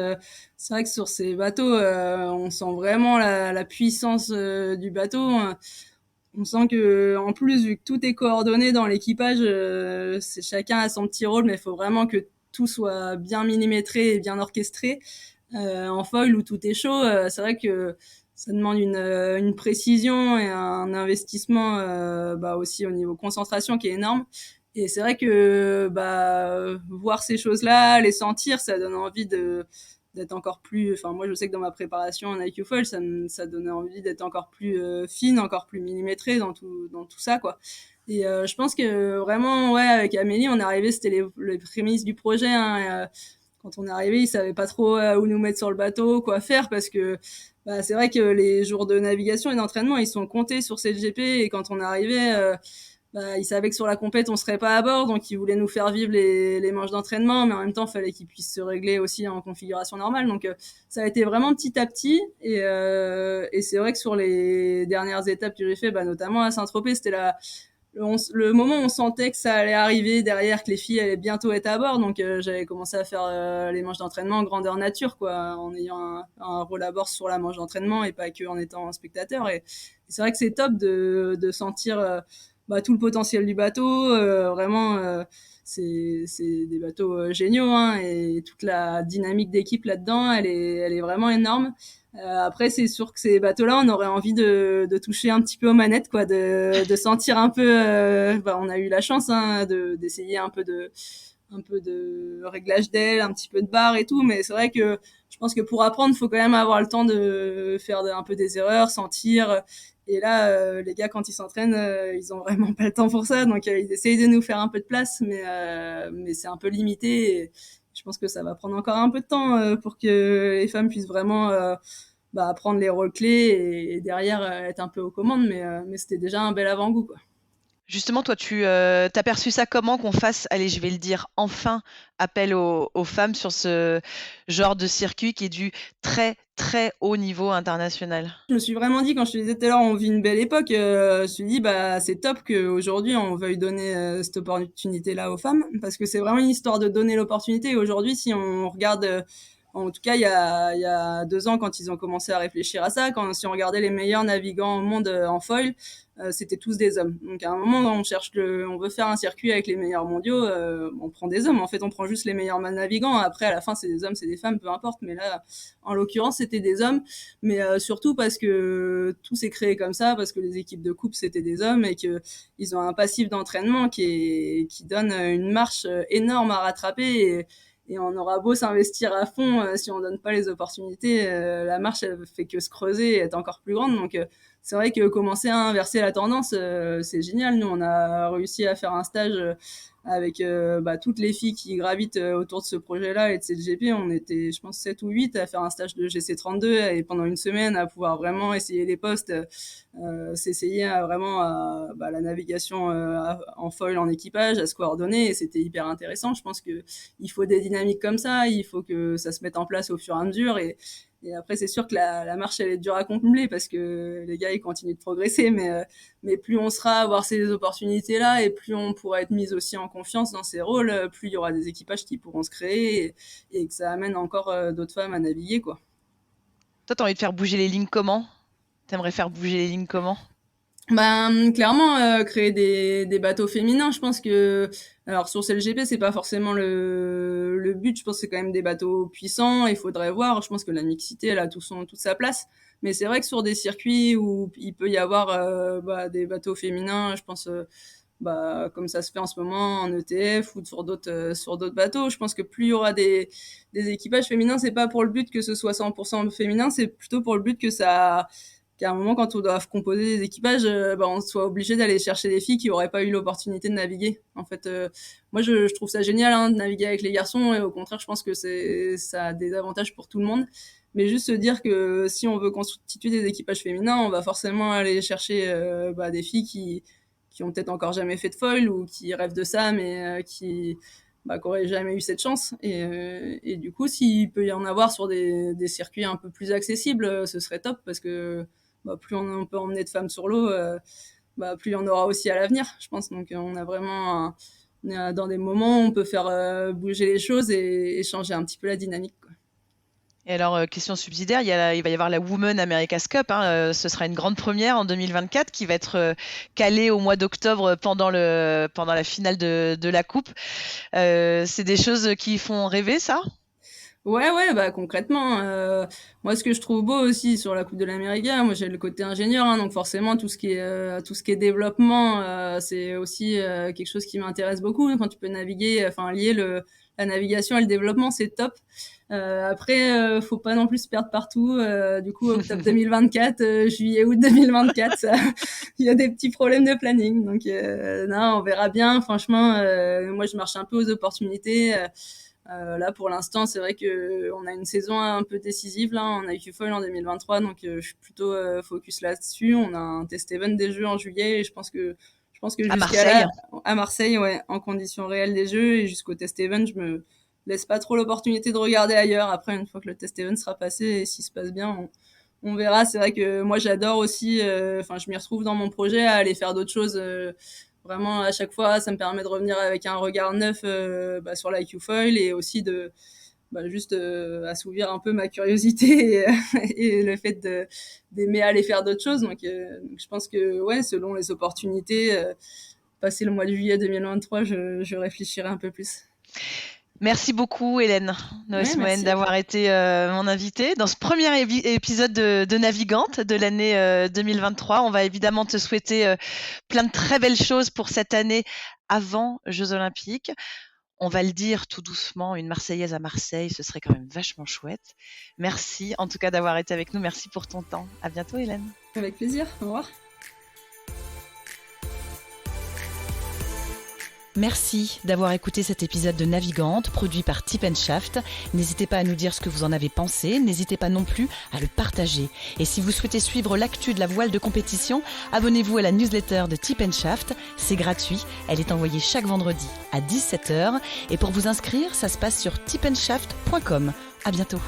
S2: c'est vrai que sur ces bateaux, on sent vraiment la puissance du bateau, hein. On sent que, en plus, vu que tout est coordonné dans l'équipage, c'est chacun a son petit rôle, mais il faut vraiment que tout soit bien millimétré et bien orchestré. En foil où tout est chaud, c'est vrai que ça demande une précision et un investissement bah aussi au niveau concentration qui est énorme. Et c'est vrai que voir ces choses-là, les sentir, ça donne envie de d'être encore plus. Enfin, moi, je sais que dans ma préparation en IQ Foil, ça donnait envie d'être encore plus fine, encore plus millimétrée dans tout ça, quoi. Et je pense que vraiment, ouais, avec Amélie, on est arrivé, c'était les prémices du projet, hein, et, quand on est arrivé, ils savaient pas trop où nous mettre sur le bateau, quoi faire, parce que bah, c'est vrai que les jours de navigation et d'entraînement, ils sont comptés sur CLGP, et quand on est arrivé, bah, ils savaient que sur la compète, on serait pas à bord, donc ils voulaient nous faire vivre les manches d'entraînement, mais en même temps, il fallait qu'ils puissent se régler aussi en configuration normale. Donc, ça a été vraiment petit à petit, et c'est vrai que sur les dernières étapes que j'ai fait, bah, notamment à Saint-Tropez, c'était le moment où on sentait que ça allait arriver derrière, que les filles allaient bientôt être à bord. Donc j'avais commencé à faire les manches d'entraînement en grandeur nature, quoi, en ayant un rôle à bord sur la manche d'entraînement et pas que en étant un spectateur. Et c'est vrai que c'est top de sentir bah, tout le potentiel du bateau. Vraiment, c'est des bateaux géniaux, hein, et toute la dynamique d'équipe là-dedans, elle est vraiment énorme. Après, c'est sûr que ces bateaux-là, on aurait envie de toucher un petit peu aux manettes, quoi, de sentir un peu. Bah, on a eu la chance, hein, d'essayer un peu de réglage d'aile, un petit peu de barre et tout, mais c'est vrai que je pense que pour apprendre, il faut quand même avoir le temps de faire un peu des erreurs, sentir. Et là, les gars, quand ils s'entraînent, ils ont vraiment pas le temps pour ça, donc ils essayent de nous faire un peu de place, mais c'est un peu limité. Et je pense que ça va prendre encore un peu de temps pour que les femmes puissent vraiment bah, prendre les rôles clés et derrière être un peu aux commandes, mais c'était déjà un bel avant-goût, quoi.
S1: Justement, toi, tu t'as perçu ça comment qu'on fasse, allez, je vais le dire, enfin, appel aux femmes sur ce genre de circuit qui est du très, très haut niveau international?
S2: Je me suis vraiment dit, quand je te disais tout à l'heure, on vit une belle époque, je me suis dit, bah, c'est top qu'aujourd'hui, on veuille donner cette opportunité-là aux femmes, parce que c'est vraiment une histoire de donner l'opportunité. Et aujourd'hui, si on regarde, en tout cas, il y a 2 ans, quand ils ont commencé à réfléchir à ça, si on regardait les meilleurs navigants au monde en foil, c'était tous des hommes. Donc à un moment, on veut faire un circuit avec les meilleurs mondiaux, on prend des hommes. En fait, on prend juste les meilleurs navigants. Après, à la fin, c'est des hommes, c'est des femmes, peu importe. Mais là, en l'occurrence, c'était des hommes, mais surtout parce que tout s'est créé comme ça, parce que les équipes de coupe c'était des hommes et que ils ont un passif d'entraînement qui donne une marche énorme à rattraper, et on aura beau s'investir à fond, si on donne pas les opportunités, la marche elle fait que se creuser et être encore plus grande. Donc c'est vrai que commencer à inverser la tendance, c'est génial. Nous on a réussi à faire un stage avec bah, toutes les filles qui gravitent autour de ce projet-là et de cette GP. On était, je pense, 7 ou 8 à faire un stage de GC32 et pendant une semaine à pouvoir vraiment essayer les postes, s'essayer vraiment à bah, la navigation en foil en équipage, à se coordonner, et c'était hyper intéressant. Je pense que il faut des dynamiques comme ça, il faut que ça se mette en place au fur et à mesure, et après, c'est sûr que la marche, elle est dure à combler parce que les gars, ils continuent de progresser, mais plus on sera à avoir ces opportunités-là et plus on pourra être mis aussi en confiance dans ces rôles, plus il y aura des équipages qui pourront se créer, et que ça amène encore d'autres femmes à naviguer, quoi.
S1: Toi, tu as envie de faire bouger les lignes comment? T'aimerais faire bouger les lignes comment?
S2: Ben, clairement, créer des bateaux féminins, je pense que, alors sur CLGP, c'est pas forcément le but. Je pense que c'est quand même des bateaux puissants. Il faudrait voir. Je pense que la mixité, elle a toute sa place. Mais c'est vrai que sur des circuits où il peut y avoir bah, des bateaux féminins, je pense, bah, comme ça se fait en ce moment en ETF ou sur d'autres bateaux, je pense que plus il y aura des équipages féminins, c'est pas pour le but que ce soit 100% féminin, c'est plutôt pour le but qu'à un moment, quand on doit composer des équipages, on soit obligé d'aller chercher des filles qui auraient pas eu l'opportunité de naviguer. En fait, moi, je trouve ça génial de naviguer avec les garçons, et au contraire, je pense que ça a des avantages pour tout le monde. Mais juste se dire que si on veut constituer des équipages féminins, on va forcément aller chercher des filles qui ont peut-être encore jamais fait de foil ou qui rêvent de ça, mais qui n'auraient jamais eu cette chance. Et du coup, s'il peut y en avoir sur des circuits un peu plus accessibles, ce serait top, parce que plus on peut emmener de femmes sur l'eau, plus il y en aura aussi à l'avenir, je pense. Donc on a vraiment on est dans des moments où on peut faire bouger les choses et changer un petit peu la dynamique, quoi.
S1: Et alors, question subsidiaire, il va y avoir la Women America's Cup. Ce sera une grande première en 2024 qui va être calée au mois d'octobre pendant la finale de la Coupe. C'est des choses qui font rêver, ça ?
S2: Ouais, concrètement, moi, ce que je trouve beau aussi sur la Coupe de l'Amérique, moi j'ai le côté ingénieur, donc forcément tout ce qui est développement, c'est aussi quelque chose qui m'intéresse beaucoup. Quand tu peux naviguer, lier la navigation et le développement, c'est top. Après, faut pas non plus se perdre partout. Du coup, octobre 2024, juillet-août 2024, il y a des petits problèmes de planning. Donc, non, on verra bien. Franchement, moi, je marche un peu aux opportunités. Là, pour l'instant, c'est vrai que on a une saison un peu décisive là. On a IQ Foil en 2023, donc je suis plutôt focus là-dessus. On a un test event des Jeux en juillet, et je pense que
S1: À
S2: jusqu'à
S1: Marseille.
S2: là, à Marseille, ouais, en conditions réelles des Jeux, et jusqu'au test event, je me laisse pas trop l'opportunité de regarder ailleurs. Après, une fois que le test event sera passé, et s'il se passe bien, on verra. C'est vrai que moi, j'adore aussi. Je m'y retrouve dans mon projet à aller faire d'autres choses. Vraiment, à chaque fois, ça me permet de revenir avec un regard neuf sur l'IQ Foil, et aussi de juste assouvir un peu ma curiosité et le fait d'aimer aller faire d'autres choses. Donc, je pense que, ouais, selon les opportunités, passer le mois de juillet 2023, je réfléchirai un peu plus.
S1: Merci beaucoup, Hélène Noës-Moen,
S2: Merci.
S1: d'avoir été mon invitée dans ce premier épisode de Navigante de l'année 2023. On va évidemment te souhaiter plein de très belles choses pour cette année avant Jeux Olympiques. On va le dire tout doucement, une Marseillaise à Marseille, ce serait quand même vachement chouette. Merci en tout cas d'avoir été avec nous. Merci pour ton temps. À bientôt, Hélène.
S2: Avec plaisir. Au revoir.
S3: Merci d'avoir écouté cet épisode de Navigante, produit par Tip & Shaft. N'hésitez pas à nous dire ce que vous en avez pensé, n'hésitez pas non plus à le partager. Et si vous souhaitez suivre l'actu de la voile de compétition, abonnez-vous à la newsletter de Tip & Shaft, c'est gratuit, elle est envoyée chaque vendredi à 17h. Et pour vous inscrire, ça se passe sur tipandshaft.com. À bientôt.